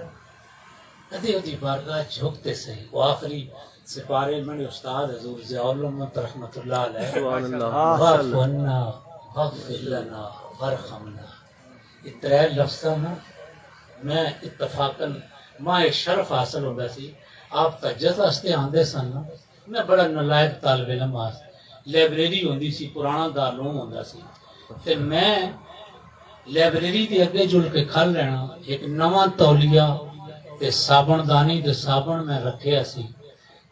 کدے وہ دی بارگاہ جھکتے صحیح، وہ آخری سپارے میں نے استاد حضور ضیاء الامت رحمت اللہ علیہ وَعْفُ عَنَّا واغفر لنا وارحمنا، یہ ترے لفظاں نا میں اتفاقاً ماں ایک شرف حاصل ہوتا سی، آپ تہجد واسطے آندے سن نا، میں بڑا نلائق طالب علم لائبریری ہوندی سی، پرانا دارالعلوم ہوندا سی، تے میں لائبریری دے اگے جل کے کھل رہنا، ایک نواں تولیہ تے صابن دانی تے صابن میں رکھیا سی،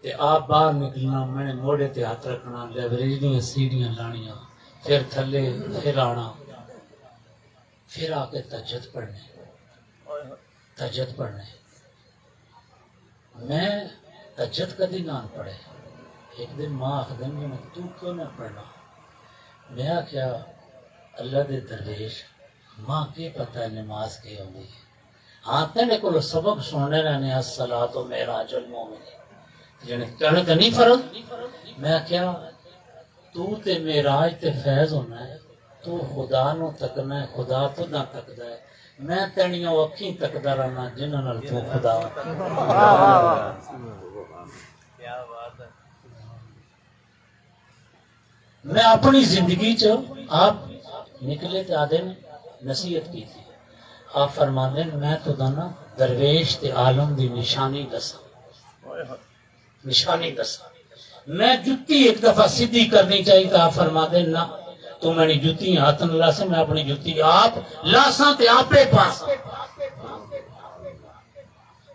تے آپ باہر نکلنا، میں نے موڑے تے ہاتھ رکھنا، لائبریری دیاں سیڑھیاں لانیاں، پھر تھلے، پھر آنا، پھر آ کے تہجد پڑھنے، تہجد پڑھنے۔ میں تہجد کدی نہ پڑھے، ایک دن ماں آخدن میں تو کیوں نہ پڑھنا؟ میں آخیا اللہ دے درویش، ماں کی پتہ ہے نماز کی ہوندی ہے، ہاں تیرے کو سبب سننے رہنے الصلاۃ و معراج المومن، یعنی تیرے تو نہیں فرض؟ میں کیا تو تے معراج تے فیض ہونا ہے، تو خدا نو تکنا ہے، خدا تو نہ تکدا ہے، میں تینیاں اکھیں تکدا رہنا جنہاں نال تو خدا میں اپنی زندگی چ آپ نکلے تے آدھے نے نصیحت کی تھی، آپ فرماندے میں تو نا درویش تے عالم دی نشانی دساں، نشانی دساں، میں جتی ایک دفعہ سیدھی کرنی چاہیے تو آپ فرماندے نہ تو میں نے جتی ہاتھ نہ لاسے، میں اپنی جتی آپ لاساں تے آپے پاساں۔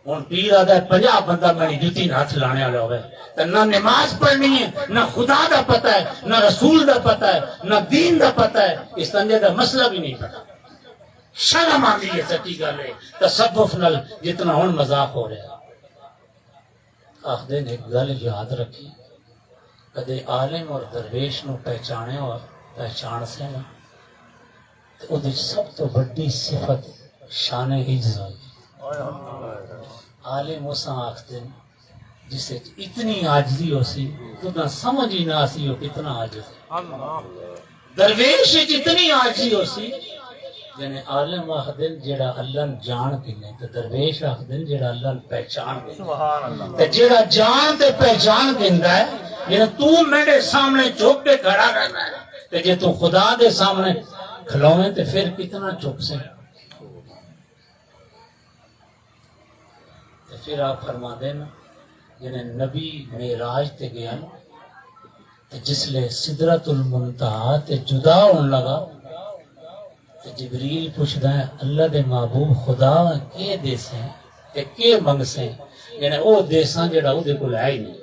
ہوں پیر آدھا 50 بندہ میری جتی ہاتھ لانے والا ہوئے تو نہ نماز پڑھنی ہے، نہ خدا دا پتہ ہے، نہ رسول دا پتہ ہے، نہ دین دا پتہ ہے، اس تنجے دا مسئلہ بھی نہیں پتا، شرم آندی ہے، سچی گل ہے، تصوف نل جتنا ہن مذاق ہو رہا۔ آخدے نے ایک گل یاد رکھی، کدے عالم اور درویش نو پہچانے اور پہچان سے نا تو وہ سب تو بڑی صفت شان عجز ہوئی۔ عالم اساں آخدے جسے اتنی عاجزی ہو سی تو نہ سمجھ ہی نہ سی ہو کتنا عاجز ہے، درویش اتنی عاجزی ہو سی، یعنی عالم آخدن جیڑا اللہ جان کنے تو درویش آخدن جیڑا اللہ پہچان کنے، تے جیڑا جان تے پہچان کندہ ہے، یعنی تو میرے سامنے چوک کے کھڑا رہنا ہے، تے جے تو خدا دے سامنے کھلویں تے پھر کتنا چوک سے۔ تے پھر آپ فرما دینا یعنی نبی معراج تے گیا تے جس لے سدرۃ المنتہا تے جدا ہون لگا تے جبریل پوچھدا ہے اللہ دے محبوب خدا کے دیسیں تے کے منگسیں، یعنی او دیساں جڑا او دے کول ہے ہی نہیں۔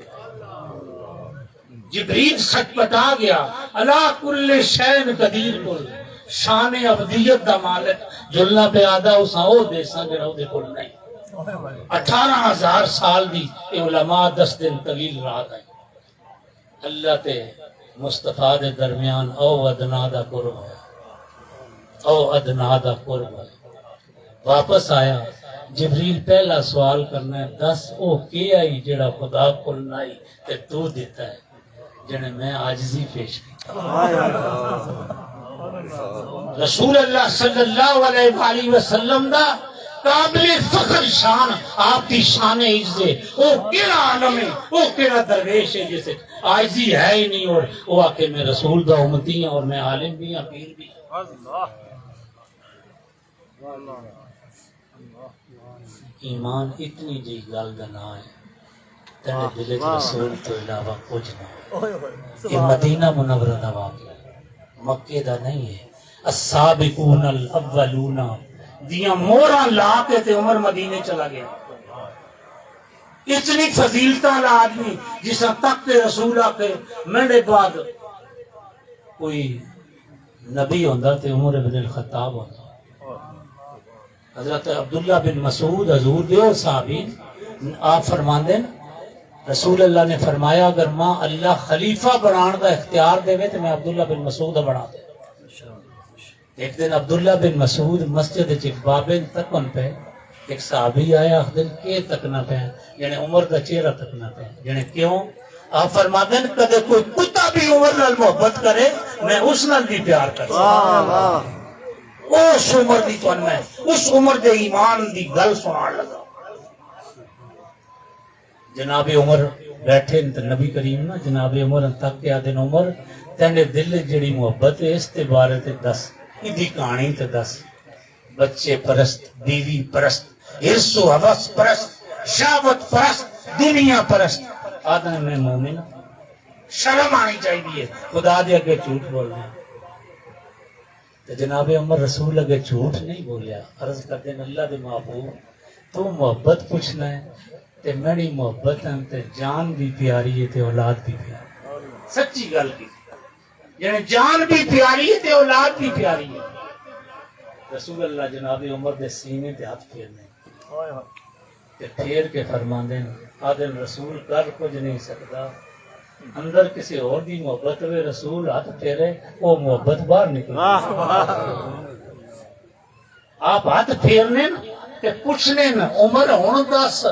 جبریل سچ پٹا گیا اللہ کل شین قدیر کول، شان ابدیت دا مالک جلنا پہ آدھا اساں او دیساں جڑا او دے کول نہیں۔ 18,000 سال دی اے علماء 10 دن طویل رات آئی، اللہ تے مصطفیٰ دے درمیان او ادنا دا قرب ہے، او ادنا دا قرب ہے۔ واپس آیا جبریل پہلا سوال کرنا ہے 10 او کی آئی جڑا خدا کول نائی تے تو دیتا ہے، جنہیں میں عاجزی پیش کی۔ رسول اللہ صلی اللہ علیہ وآلہ وسلم دا قابل فخر شان آپ کی شان عزت، وہ کیڑا عالم ہے، وہ کیڑا درویش ہے جسے عاجزی ہے ہی نہیں، اور وہ آکے میں رسول دا امتی ہوں اور میں عالم بھی ہوں پیر بھی ہوں۔ ایمان اتنی جی گل دا نہ ہے تیرے دل وچ رسول تو علاوہ کچھ نہ، یہ مدینہ منورہ دا واقعہ مکے دا نہیں ہے۔ السابقون الاولون دیاں مورا لا کے تے عمر مدینے چلا گیا، اتنی فضیلتاں لا آدمی جسا تک کے رسول آکے منڈے بعد کوئی نبی ہوندہ تے عمر بن الخطاب ہوندہ۔ حضرت عبداللہ بن مسعود حضور دیو صحابی آپ فرماندے رسول اللہ نے فرمایا اگر ماں اللہ خلیفہ بنان دا اختیار دے تو میں عبداللہ بن مسعود بنا دے۔ ایک دن عبداللہ بن مسعود مسجد بابن تکن پہ ایک صحابی آیا دن کے تکنا پہ یعنی عمر دا چہرہ تکنا پہ، یعنی کیوں؟ آپ فرماتے ہیں کدے کوئی کتا بھی عمر نال محبت کرے میں اس نال بھی پیار کرتا، اس عمر دی تو میں اس عمر دے ایمان دی گل سنان لگا۔ جناب عمر بیٹھے تو نبی کریم نا جناب عمر تک کے آدھن عمر تیرے دل جڑی محبت ہے اس تے بارے تے دس ایدی کہانی تے دس بچے پرست بیوی پرست حرص و حوث پرست شہوت پرست دنیا پرست آدم میں مومن شرم آنی چاہیے خدا دے اگے جھوٹ بولنا تو جناب عمر رسول اگے جھوٹ نہیں بولیا عرض کرتے ہیں اللہ دے محبوب تو محبت پوچھنا ہے تے میری محبت ہے تے جان بھی پیاری ہے تے اولاد بھی پیاری سچی گل کی یعنی جان بھی پیاری ہے تے اولاد بھی پیاری ہے رسول اللہ جناب عمر دے سینے تے ہاتھ پھیرنے تے پھیر کے فرماندے آدم رسول کر کچھ نہیں سکتا اندر کسی اور دی محبت ہوئے رسول ہاتھ پھیرے وہ محبت باہر نکل آپ ہاتھ پھیرنے نا تے پوچھنے نا عمر ہون دس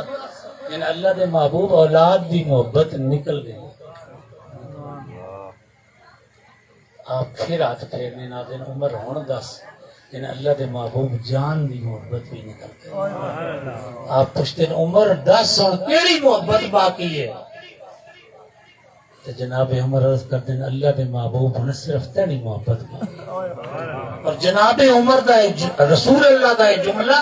یعنی اللہ دے محبوب اولاد دی محبت نکل گئی آپ پھر ہاتھ پھیرنے نا دین عمر ہون دس یعنی اللہ دے محبوب جان دی محبت بھی نکل گئی آپ پوچھتے ہیں عمر دس ہون کیڑی محبت باقی ہے تو جناب عمر عرض کرتے ہیں اللہ دے محبوب ہن صرف تیری محبت باقی ہے اور جناب عمر دا رسول اللہ دا جملہ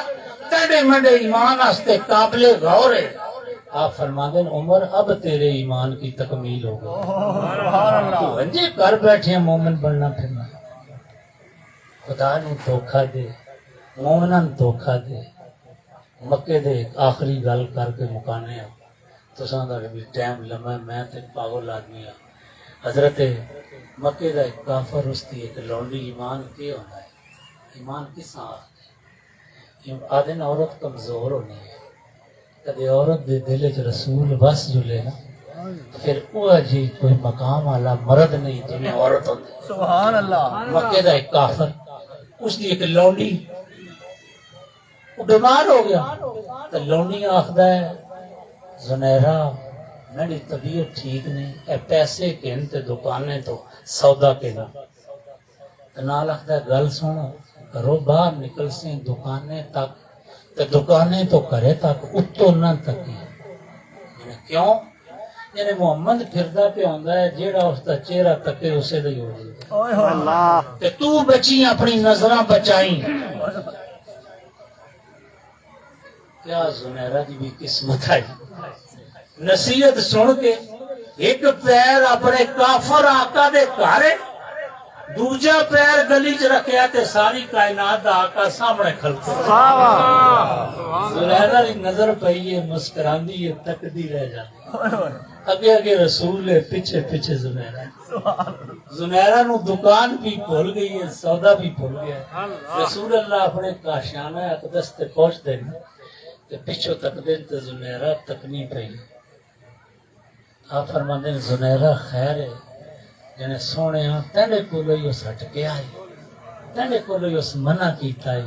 تیرے منڈے ایمان آستے قابل غور ہے آپ فرماتے ہیں عمر اب تیرے ایمان کی تکمیل ہو گئی تو انجے کر بیٹھے ہیں مومن بننا پھرنا خدا نو دھوکھا دے مومنان دھوکھا دے مکے دے ایک آخری گل کر کے مکانے ہیں تو ساندھا کہ بھی ٹائم لمحہ میں تے پاگل آدمی ہے حضرت مکے دا ایک کافر اس کی ایک لونڈی ایمان کے ہونا ہے ایمان کس آخر ہے آدھن عورت کمزور ہونی ہے کدے عورت دے دل چ رسول بس جلے نا پھر وہ جی کوئی مقام والا مرد نہیں جنہیں عورت ہوتی سبحان اللہ مکے دا ایک کافر اس دی ایک لونڈی وہ بیمار ہو گیا تو لونڈی آخدا ہے زنیرہ میری طبیعت ٹھیک نہیں اے پیسے کہن تے دکانے تو سودا کہنا تو نال آخدا ہے گل سنو کرو باہر نکل سے دکانے تک تے دکانے تو کرے تک اتو نہ تکی یعنی کیوں یعنی محمد پھردا پہ ہوندا ہے جیڑا اس دا چہرہ تکے اسے دے ہو جائے اللہ تے تو بچی اپنی نظراں بچائیں کیا زنیرہ دی بھی قسمت ہے نصیحت سن کے ایک پیر اپنے کافر آقا دے گھر دوجا پیر گلی چ رکھیا تے ساری کائنات دا آقا سامنے کھلتا زنیرہ دی نظر پئی ہے مسکراندی ہے تکدی رہ جاتی اگے اگے رسول ہے پیچھے پیچھے زنیرہ نو دکان بھی بھول گئی ہے سودا بھی بھول گیا ہے رسول اللہ اپنے کاشانہ اقدس تے پہنچ دے تے پیچھو تک دے تے زنیرہ تکنی پئی آپ فرماندے ہیں زنیرہ خیر ہے جنہیں سونے ہاں تیرے کولو ہی اس ہٹ کے آئی تیرے کولو ہی اس منع کیتا ہے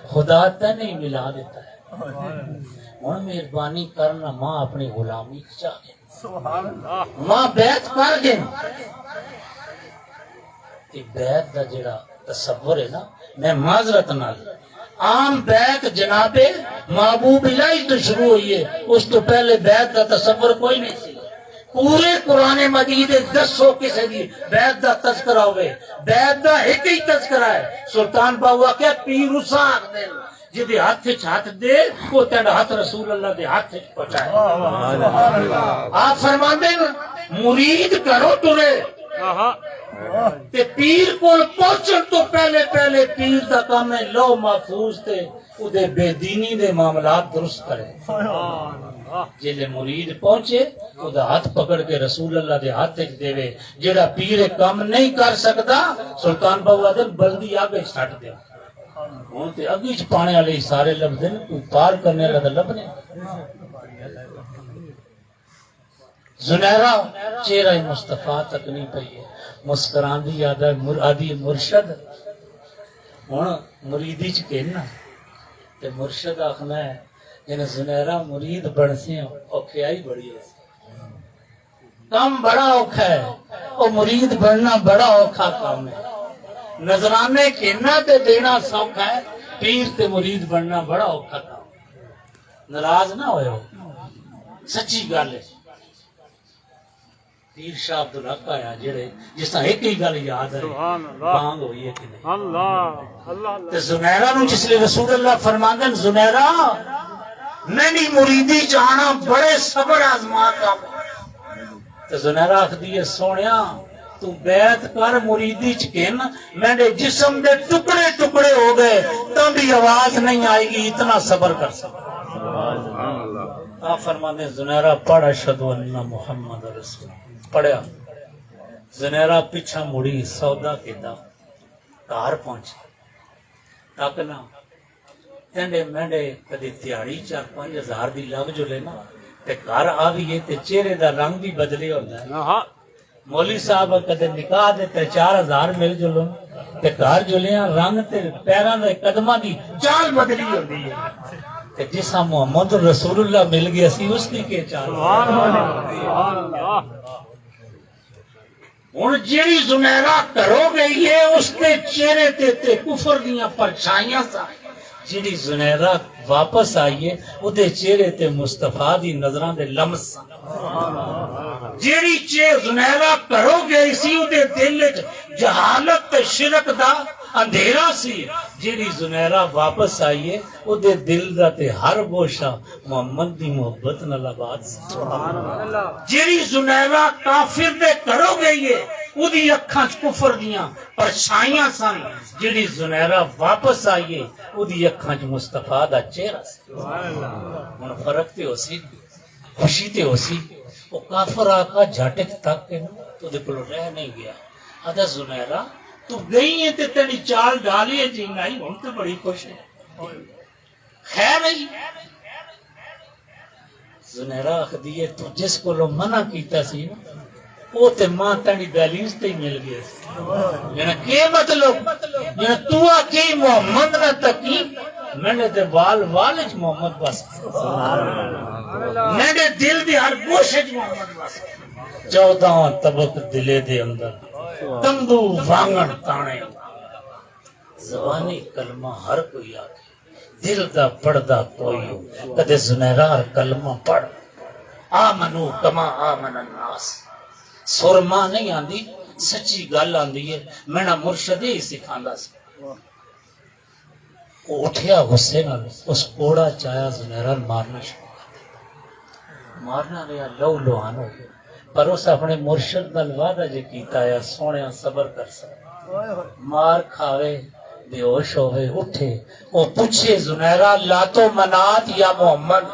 خدا تینے ہی ملا دیتا ہے ہن مہربانی کرنا ماں اپنی غلامی چاہے سبحان اللہ ماں بیعت کر گئے یہ بیعت دا جڑا تصور ہے نا میں معذرت نال عام بیعت جناب محبوب الہی تو شروع ہوئی ہے اس تو پہلے بیعت دا تصور کوئی نہیں سی پورے قرآن مجید دسو کسی دی بیعت دا تذکرہ ہوئے بیعت دا ایک ہی تذکرہ ہے سلطان باہوا کیا پیر اسا آکھ دے جدے ہاتھ ہاتھ دے وہ تیرا ہاتھ رسول اللہ دے ہاتھ پہنچائے آپ فرماندے مرید کرو ترے تے پیر کو پہنچن تو پہلے پہلے پیر دا کام ہے لو محفوظ تے او دے بے دینی دے معاملات درست کرے جلے مرید پہنچے او دا ہاتھ پکڑ کے رسول اللہ دے ہاتھ دے وے جڑا پیر کام نہیں کر سکتا سلطان باہوا دے بلدی آگے سٹ دے ہوں تے اگی چ پانے والے سارے لبدے نے کوئی پار کرنے والا لبنے زنیرہ چہرہ مصطفیٰ تک نہیں پئی ہے مسکران دی آدھی مرشد ہوں مریدی چ کہنا تے مرشد آخنا ہے جنہیں زنیرہ مرید بن سے اوکھیائی بڑی ہے کام بڑا اوکھا ہے اور مرید بننا بڑا اوکھا کام ہے نظرانے کہنا تے دینا سوکھا ہے پیر تے مرید بننا بڑا اوکھا کام ہے ناراض نہ ہوئے ہو سچی گل ہے پیر شاہ عبدالحق آیا جڑے جس طرح ایک ہی گل یاد ہے سبحان اللہ بانگ ہوئی ہے کہ نہیں اللہ اللہ تے زنیرہ نو جس لئے رسول اللہ فرماندن زنیرہ میری مریدی جانا بڑے صبر آزما کا تے زنیرہ آخدی ہے سونیا تو بیعت کر مریدی چکن میرے جسم دے ٹکڑے ٹکڑے ہو گئے تو بھی آواز نہیں آئے گی اتنا صبر کر سکتا آپ فرمانے زنیرہ پڑھ اشہدو ان محمد رسول پڑھیا زنیرہ پیچھا مڑی سودا کیتا کار پہنچی تک نہ تینڈے مینڈے کدی تیاری 4-5 ہزار دی لگ جو لینا تے گھر آویے تے چہرے دا رنگ بھی بدلے ہوتا ہے ہاں مولوی صاحب کدے نکاح دے تے 4000 مل جلو تے گھر جلیاں رنگ تے پیراں دے قدماں دی چال بدلی ہوندی ہے تے جسا محمد رسول اللہ مل گیا سی اس کی کے چال سبحان اللہ سبحان اللہ ہن جیڑی زنیرہ کرو گئی ہے اس کے چہرے تے کفر دیاں پرچھائیاں سا جیڑی زنیرہ واپس آئیے او دے چہرے تے مصطفیٰ دی نظراں دے لمس جیڑی زنیرہ کرو گئی سی او دے دل وچ جہالت تے شرک دا اندھیرا سی جیڑی زنیرہ واپس آئیے او دے دل دا تے ہر گوشہ محمد دی محبت نال آباد سی جیڑی زنیرہ کافر دے کرو گئی ہے او دی اکھاں کفر دیاں پرچھائیاں سن جیڑی زنیرہ واپس آئیے او دی اکھاں مصطفیٰ دا چہرہ سی ہن فرق تے ہو سی خوشی تے ہو سی وہ کافر آقا جھٹک تک کے نا تو دے کلو رہ نہیں گیا آدھا زنیرہ تو گئی ہے تے تیری چال ڈالی ہے جی نہیں ہن تو بڑی خوش ہے خیر نہیں زنیرہ آخدی ہے تو جس کو لو منع کیتا سی نا وہ تے ماں تیری بیلنس تے ہی مل گیا سی یعنی کہ مطلب یعنی تو آکی محمد نہ تکی میں نے تے والج محمد بس میں نے دل دی ہر گوشج محمد بس 14 طبق دلے دے اندر تندو وانگن تانے زبانی کلمہ ہر کوئی آگے دل دا پڑھدا کوئی ہو کدے زنیرہ کلمہ پڑھ آمنو کما آمن الناس سرما نہیں آندی سچی گل آندی ہے میں نہ مرشد ہی سکھاندا سی وہ اٹھیا غصے نال اس کوڑا چایا زنیرہ مارنا شروع کر مارنا رہا لو لوہان ہو گیا پر اس اپنے مرشد نال وعدہ جے کیتا ہے سونے صبر کر سکتا مار کھاوے بے ہوش ہوئے اٹھے وہ پوچھے زنیرہ لاتو منات یا محمد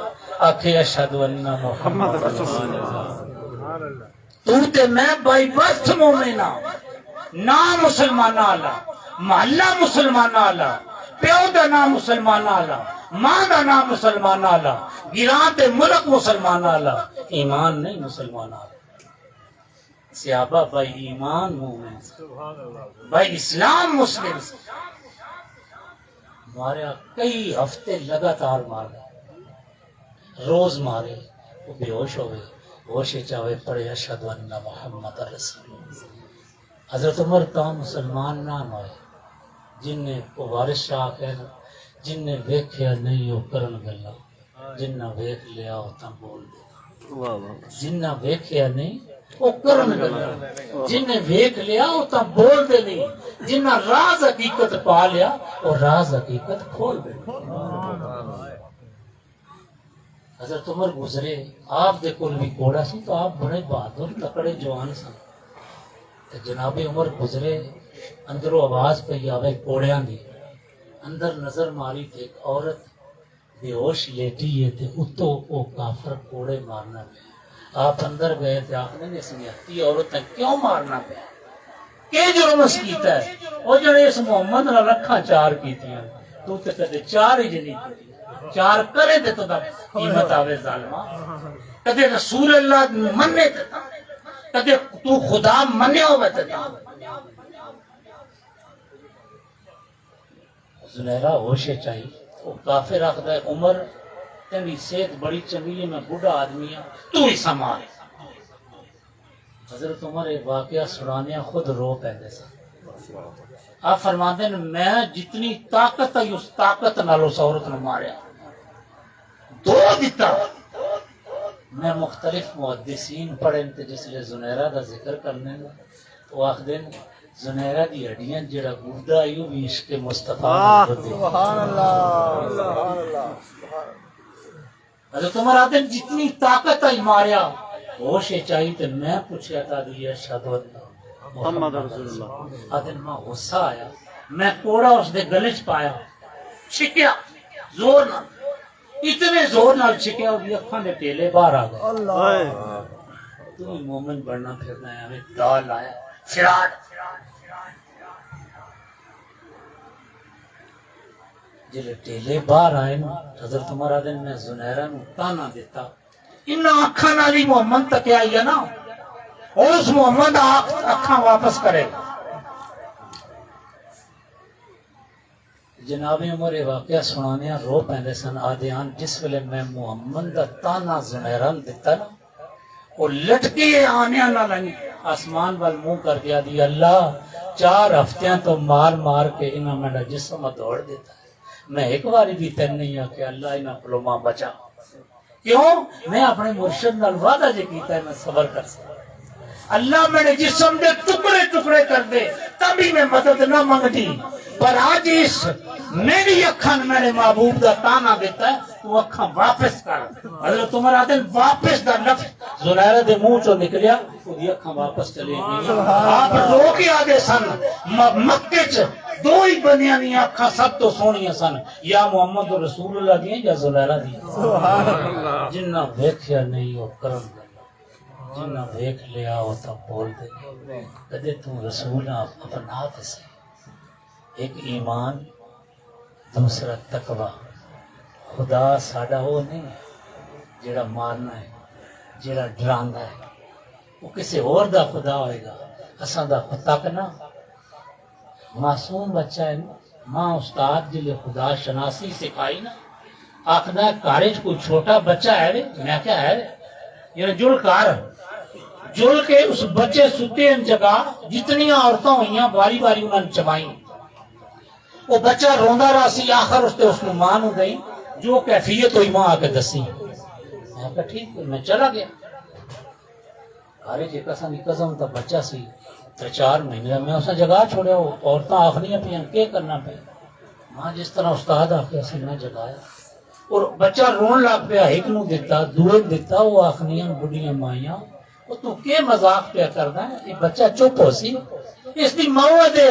آکھے اشہد ان محمد رسول اللہ تو تے میں بائی برتھ مومنہ نام مسلمان آلہ محلہ مسلمان آلہ پیو دا نام مسلمان آلہ ماں دا نام مسلمان آلہ گران تے ملک مسلمان آلہ ایمان نہیں مسلمان آلہ صحابہ بھائی ایمان مومن بھائی اسلام مسلم سے مارے کئی ہفتے لگاتار مار گئے روز مارے وہ بے ہوش ہوئے ہوش چاہے پڑے اشہد ان محمد رسول اللہ حضرت عمر تا مسلمان نہ ہوئے جن نے وارث شاہ کہنا جن نے ویکھیا نہیں وہ کرن گلا جن نہ ویکھ لیا وہ تا بول دے جن نہ ویکھیا نہیں وہ کرن گلا جن نے ویکھ لیا وہ تا بول دے نہیں جن نہ راز حقیقت پا لیا وہ راز حقیقت کھول دے حضرت عمر گزرے آپ دے کول بھی کوڑا سی تو آپ بڑے بہادر تکڑے جوان سن جناب عمر گزرے اندروں آواز پہ آوے کوڑیاں دی اندر نظر ماری تھے ایک عورت بے ہوش لیٹی ہے تھے اتو او کافر کوڑے مارنا پہ آپ اندر گئے تھے آپ نے نہیں سنیاتی عورت کیوں مارنا پہ کہ جرم اس کیتا ہے وہ جڑے اس محمد نے رکھا چار کی تھی تو تے کدے چار ہی جنی کی چار کرے تے تو قیمت آوے ظالمہ کدے رسول اللہ مننے تے کدے تو خدا مننے ہوئے تے زنیرہ ہوشے چاہیے وہ کافر آخدا ہے عمر تیری صحت بڑی چنگی ہے میں بڑھا آدمی ہوں تو ہی سنبھال حضرت عمر ایک واقعہ سنانے خود رو پہلے سے آپ فرماتے ہیں میں جتنی طاقت ہے اس طاقت نال اس عورت نے ماریا دو دیتا میں مختلف محدثین پڑھے تے جس لئے زنیرہ دا ذکر کرنے وہ آخ دن زنیرہ دی ہڈیاں جڑا گردہ آئیو بھی عشق مصطفیٰ سبحان اللہ سبحان اللہ حضرت عمر آدم جتنی طاقت آئی ماریا ہوش چاہیے تو میں پوچھا تھا دیا اشہدو محمد رسول اللہ آدم میں غصہ آیا میں کوڑا اس دے گلچ پایا چھکیا زور نہ اتنے زور نال چھکیا وہ اکھاں دے ٹیلے باہر آ گئے اللہ تو مومن بڑھنا پھرنا ہے ہمیں دال آیا فراڈ جلے ٹیلے باہر آئے نا حضرت عمر آدم نے زنیرہ نو تانا دیتا انہاں اکھاں نالی محمد تک آئی ہے نا اور اس محمد اکھاں واپس کرے جناب عمر واقعہ سنانے رو پیندے سن آدیان جس ویلے میں محمد دا تانا زنیرہ دیتا نا وہ لٹکی آنے نہ لگی آسمان وال منہ کر دیا دی اللہ 4 ہفتیاں تو مار مار کے انہاں میرا جسم دوڑ دیتا ہے میں ایک باری بھی تین نہیں آ کہ اللہ انہاں پلوما بچا کیوں میں اپنے مرشد نال وعدہ جے کیتا ہے میں صبر کر سکتا اللہ میرے جسم دے ٹکڑے ٹکڑے کر دے تبھی میں مدد نہ منگتی پر آج اس میری اکھان میرے محبوب دا تانا دیتا ہے تو اکھان واپس کر حضرت عمر آدم واپس دا لفظ زنیرہ دے منہ چو نکلیا تو دی اکھان واپس چلے گئی آپ رو کے آگے سن مکے چ 2 ہی بنیاں نہیں اکھان سب تو سونیاں سن یا محمد رسول اللہ دیئے یا زنیرہ دیئے جنہ ویکھیا نہیں وہ کرم دے جنہ دیکھ لیا وہ تب بول دے کدے تم رسول اپنا تے سے ایک ایمان دوسرا تقوی خدا ساڈا وہ نہیں جڑا مارنا ہے جڑا ڈراندا ہے وہ کسی اور دا خدا ہوئے گا اساں دا تک نہ معصوم بچہ ہے نا ماں استاد جلے خدا شناسی سکھائی نا آخنا کارج کوئی چھوٹا بچہ ہے میں کیا ہے یعنی جل کار جل کے اس بچے ستے ان جگہ جتنی عورتوں ہوئیاں باری باری انہوں نے چبائیں وہ بچہ روندہ رہا سی آخر اس نے ماں نو گئی جو کیفیت ہوئی ماں آکے دسی میں کہا ٹھیک میں چلا گیا کارج ایک اساں دی قسم تا بچہ سی 3-4 مہینے میں اساں جگہ چھوڑیا عورتاں آخنیاں پیاں کیا کرنا پہ ماں جس طرح استاد آکے اسی نہ جگایا اور بچہ رون لگ پیا ایک نو دیتا دوے دیتا وہ آخنیاں بڑھیاں مائیاں وہ تو کیا مذاق پیا کرنا ہے یہ بچہ چپ ہو سی اس دی ماں دے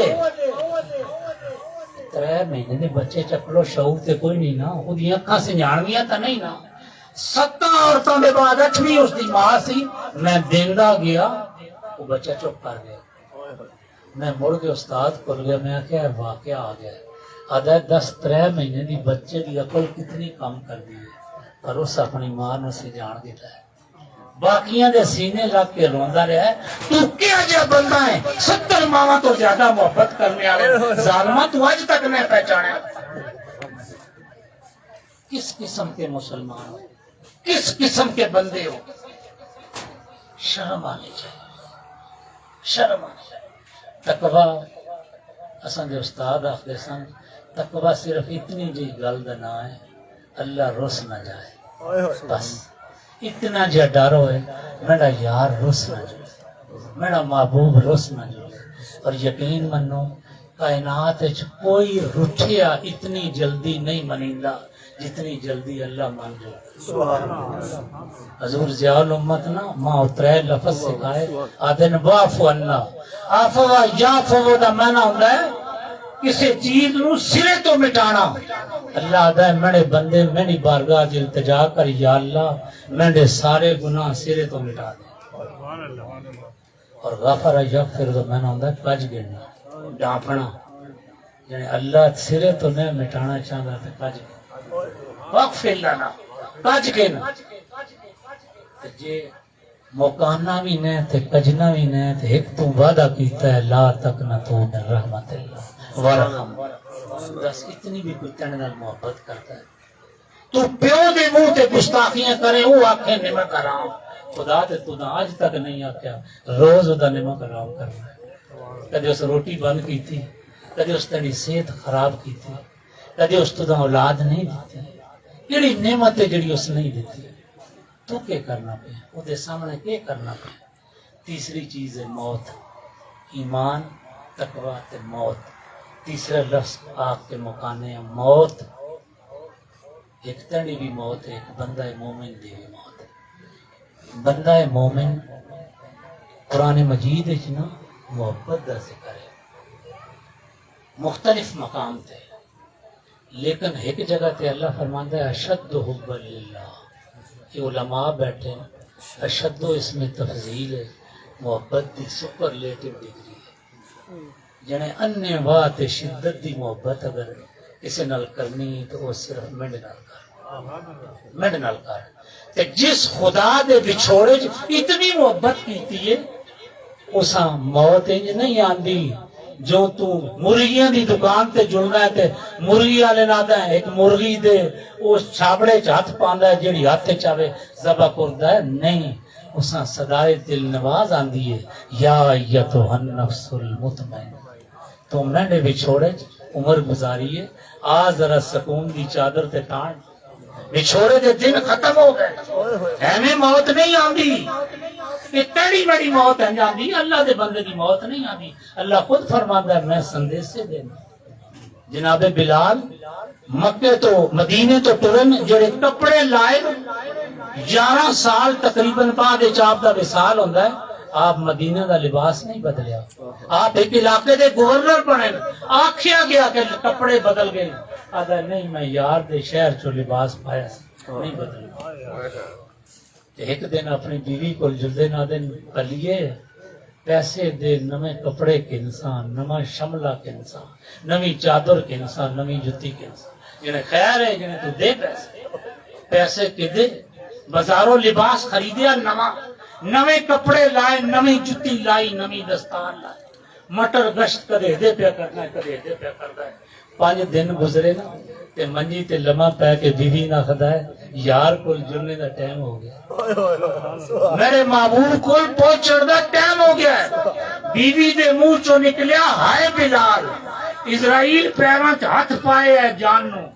3 مہینے دے بچے چکلو شعور تے کوئی نہیں نا وہ دی اکھاں سے جانویاں تا نہیں نا 7 عورتوں دے بعد 8ویں اس دی ماں سی میں دیندا گیا وہ بچہ چپ کر گیا میں مڑ کے استاد کو گیا میں کیا واقعہ آ گیا آدھا 10-13 مہینے دی بچے دی عقل کتنی کم کر دی ہے پر اس اپنی ماں نے سے جان دیتا ہے باقیاں دے سینے لگ کے روندا رہا ہے تو کیا جا بندہ ہے 70 ماواں تو زیادہ محبت کرنے والے ظالماں تو آج تک نہیں پہچانے کس قسم کے مسلمان ہو کس قسم کے بندے ہو شرم آنی چاہیے شرم آنی چاہیے تقوی اساں دے استاد آخر سن تقوی صرف اتنی جی گل دا نہ ہے اللہ رس نہ جائے بس اتنا جا ڈر ہوئے میرا یار رس نہ جائے میرا محبوب رس نہ جائے اور یقین منو کائنات کوئی رٹھیا اتنی جلدی نہیں منیندا جتنی جلدی اللہ مان جائے حضور ضیاء الامت نا ماں اترے لفظ سکھائے آدن وافو اللہ آفوا یافو دا معنی ہوندا ہے کسی چیز نو سرے تو مٹانا اللہ آدھا ہے میرے بندے میری بارگاہ جی التجا کر یا اللہ میرے سارے گناہ سرے تو مٹا دے اور غفر یغفر دا معنی ہوندا ہے کج گرنا ڈانپنا یعنی اللہ سرے تو نہیں مٹانا چاہتا تو کج گرنا وقف لنا کج کے نا جے موکانا بھی نہیں تھے کجنا بھی نہیں تھے ایک تو وعدہ کیتا ہے لا تک نہ تو من رحمت اللہ ورحم بس اتنی بھی کوئی تیرے نال محبت کرتا ہے تو پیو دے منہ تے گستاخیاں کرے وہ آنکھیں نمک حرام خدا تے تو نہ آج تک نہیں آکھیا روز دا نمک حرام کرنا ہے کدے اس روٹی بند کی تھی کدے اس تیری صحت خراب کی تھی کدے اس تو اولاد نہیں دیتی کیڑی نعمت ہے جڑی اس نہیں دیتی تو کیا کرنا پہ وہ دے سامنے کیا کرنا پہ تیسری چیز ہے موت ایمان تقوی تے موت تیسرا لفظ آپ کے مکانے موت ایک تڑی بھی موت ہے ایک بندہ مومن دی بھی موت ہے بندہ مومن قرآن مجید نا محبت دا ذکر ہے مختلف مقام تے لیکن ایک جگہ تے اللہ فرماندا ہے اشد حب للہ یہ علماء بیٹھے اشد اس میں تفضیل ہے محبت دی سپرلیٹو ڈگری ہے جنہیں انیہ واہ شدت دی محبت اگر کسی نال کرنی تو وہ صرف منڈ نال کر تے جس خدا دے بچھوڑے اتنی محبت کیتی ہے اساں موت انج نہیں آندی جو تو مرغیاں دی دکان تے جڑنا ہے تے مرغی والے نادا ہے ایک مرغی دے اس چھابڑے چ ہاتھ پاندا ہے جیڑی ہاتھ چاوے ذبح کردا ہے نہیں اساں صدائے دل نواز آندی ہے یا ایتھا النفس المطمئنہ تو میں بچھوڑے عمر گزاری ہے آ ذرا سکون دی چادر تے ٹانڈ بچھوڑے دے دن ختم ہو گئے ایویں موت نہیں آندی یہ تیڑی بڑی موت ہے جاندی اللہ دے بندے دی موت نہیں آندی اللہ خود فرماندا ہے میں سندیش سے دینا جناب بلال مکے تو مدینے تو ٹرن جڑے کپڑے لائے 11 سال تقریباً بعد چاپ دا وصال ہوندا ہے آپ مدینہ دا لباس نہیں بدلیا آپ ایک علاقے دے گورنر بنے آکھیا گیا کہ کپڑے بدل گئے آدھا نہیں میں یار دے شہر چو لباس پایا نہیں بدل ایک دن اپنی بیوی کو جلدے نہ دن پلیے پیسے دے نویں کپڑے کے انسان نواں شملہ کے انسان نویں چادر کے انسان نویں جتی کے انسان جنہیں خیر ہے جنہیں تو دے پیسے کے دے بازاروں لباس خریدیا نویں کپڑے لائے نویں جتی لائی نویں دستان لائے مٹر گشت کدے دے پیا کرنا ہے کدے دے پیا کرنا ہے 5 دن گزرے نا تے منجی تے لمحہ پہ کے بیوی نہ خدا ہے یار کول جلنے دا ٹائم ہو گیا میرے محبوب کول پہنچن دا ٹائم ہو گیا ہے بیوی دے منہ چوں نکلیا ہائے بلال اسرائیل پیراں چ ہاتھ پائے ہے جان نو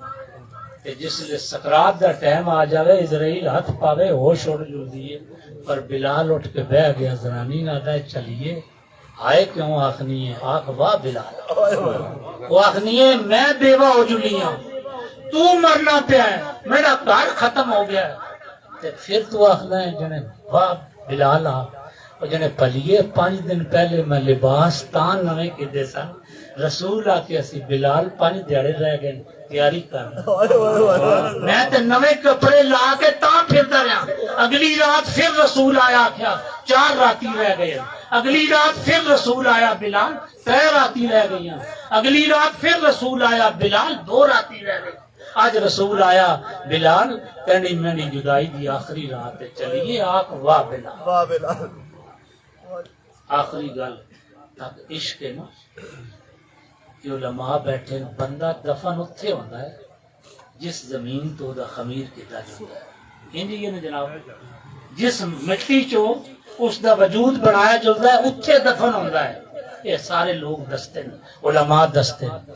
تے جس لے سکرات دا ٹائم آ جاوے اسرائیل ہاتھ پاوے ہوش اڑ جلدی ہے پر بلال اٹھ کے بہ گیا زنانی نہ دے چلیے آئے کیوں آخنی ہے آخ واہ بلال وہ آخنی ہے میں بیوہ ہو جلی ہوں تو مرنا پیا ہے میرا گھر ختم ہو گیا ہے پھر تو آخنا ہے جنہیں واہ بلال آپ اور جنہیں پلیے 5 دن پہلے میں لباس تان نویں کے دے سن رسول آکے اسی بلال 5 دیڑے رہ گئے تیاری کرنا میں تے نویں کپڑے لا کے تاں پھرتا رہا اگلی رات پھر رسول آیا کیا 4 راتی رہ گئے اگلی رات پھر رسول آیا بلال 3 راتی رہ گئی اگلی رات پھر رسول آیا بلال 2 راتی رہ گئی آج رسول آیا بلال کہنی میں نے جدائی دی آخری رات چلیے آپ واہ بلال آخری گل تک عشق ہے نا کہ علماء بیٹھے بندہ دفن اتھے ہوتا ہے جس زمین تو دا خمیر کیتا جاتا ہے انجی یہ نا جناب جس مٹی چو اس دا وجود بنایا جاتا ہے اتھے دفن ہوتا ہے یہ سارے لوگ دستے ہیں علماء دستے ہیں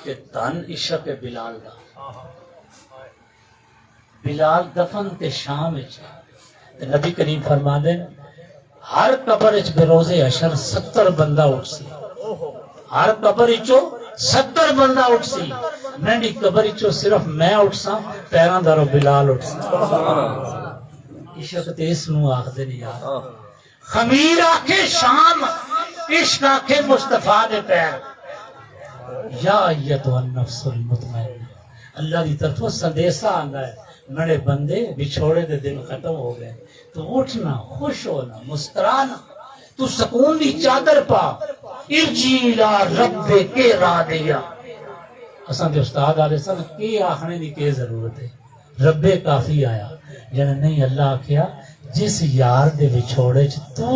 کہ تن عشق بلال دا بلال دفن تے شام نبی کریم فرما دیں ہر قبر بروز حشر 70 بندہ اٹھ سی ہر قبر 70 بندہ اٹھ سی میں قبر صرف میں اٹھ سا پیران دارو بلال اٹھ سا عشق تے اس نو آخ دے نہیں یار خمیر آکھے شام عشق آکھے مصطفیٰ دے پیر یا ایتھا النفس المطمئنہ اللہ دی طرف سندیسہ آندا ہے میرے بندے بچھوڑے دے دن ختم ہو گئے تو اٹھنا خوش ہونا مسکرانا تو سکون دی چادر پا ارجی لا رب کے راضیا اساں دے استاد آلے سن کی آخنے دی کی ضرورت ہے رب کافی آیا جن نہیں اللہ کیا جس یار دے بچھوڑے چ تو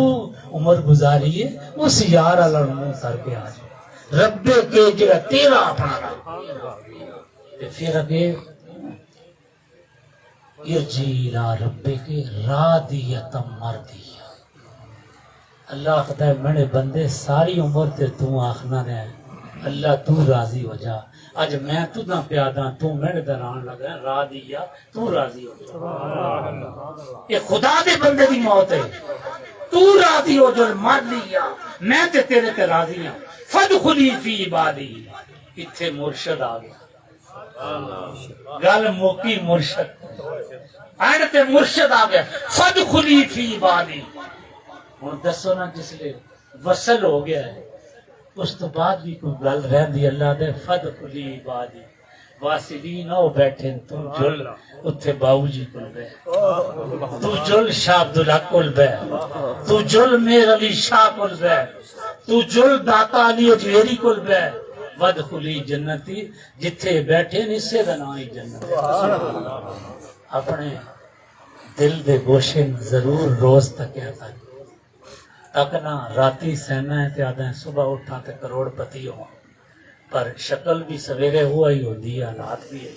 عمر گزاری ہے اس یار اللہ منہ کر کے آ جائے رب کے جگہ تیرا اپنا پھر اگے ارجی لا رب کے راضیتا مرضیہ اللہ خدا ہے میرے بندے ساری عمر تے تو آخنا رہے اللہ تو راضی ہو جا اج میں تو نہ پیادا تو میرے دران لگا را دیا تو راضی ہو جا یہ خدا دے بندے دی موت ہے تو راضی ہو جو مر لیا میں تے تیرے تے راضی ہوں فدخلی فی عبادی اتھے مرشد آ گیا گل موکی مرشد آئین تے مرشد آ گیا فدخلی فی عبادی ہوں دسو نا جس لئے وصل ہو گیا ہے اس تو بعد بھی کوئی گل رہندی اللہ دے فدخلی عبادی واصلین ہو بیٹھے تو جل اتھے باؤ جی کل بے تو جل شاہ عبداللہ کل بے تو جل میر علی شاہ کل بے تو جل داتا علی اجویری کل بے ودخلی جنتی جتھے بیٹھے نسے دنائی جنت اپنے دل دے گوشے ضرور روز تک تک نہ راتی سہنا ہے تے آدھا ہے صبح اٹھا تے کروڑ پتی ہوں پر شکل بھی سویرے ہوا ہی ہوندی ہے رات بھی ہے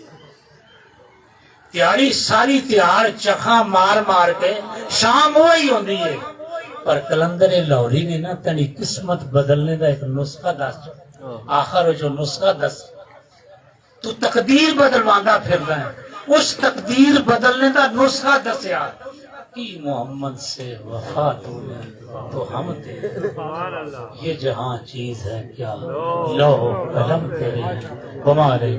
تیاری ساری تیار چکھاں مار مار کے شام ہوا ہی ہوندی ہے پر کلندر لاہوری نے نا تنی قسمت بدلنے دا ایک نسخہ دس آخر جو نسخہ دس تو تقدیر بدلواندہ پھر رہا ہے اس تقدیر بدلنے دا نسخہ دسیا کی محمد سے وفا تو ہم تیرے یہ جہاں چیز ہے کیا لوح قلم تیرے ہمارے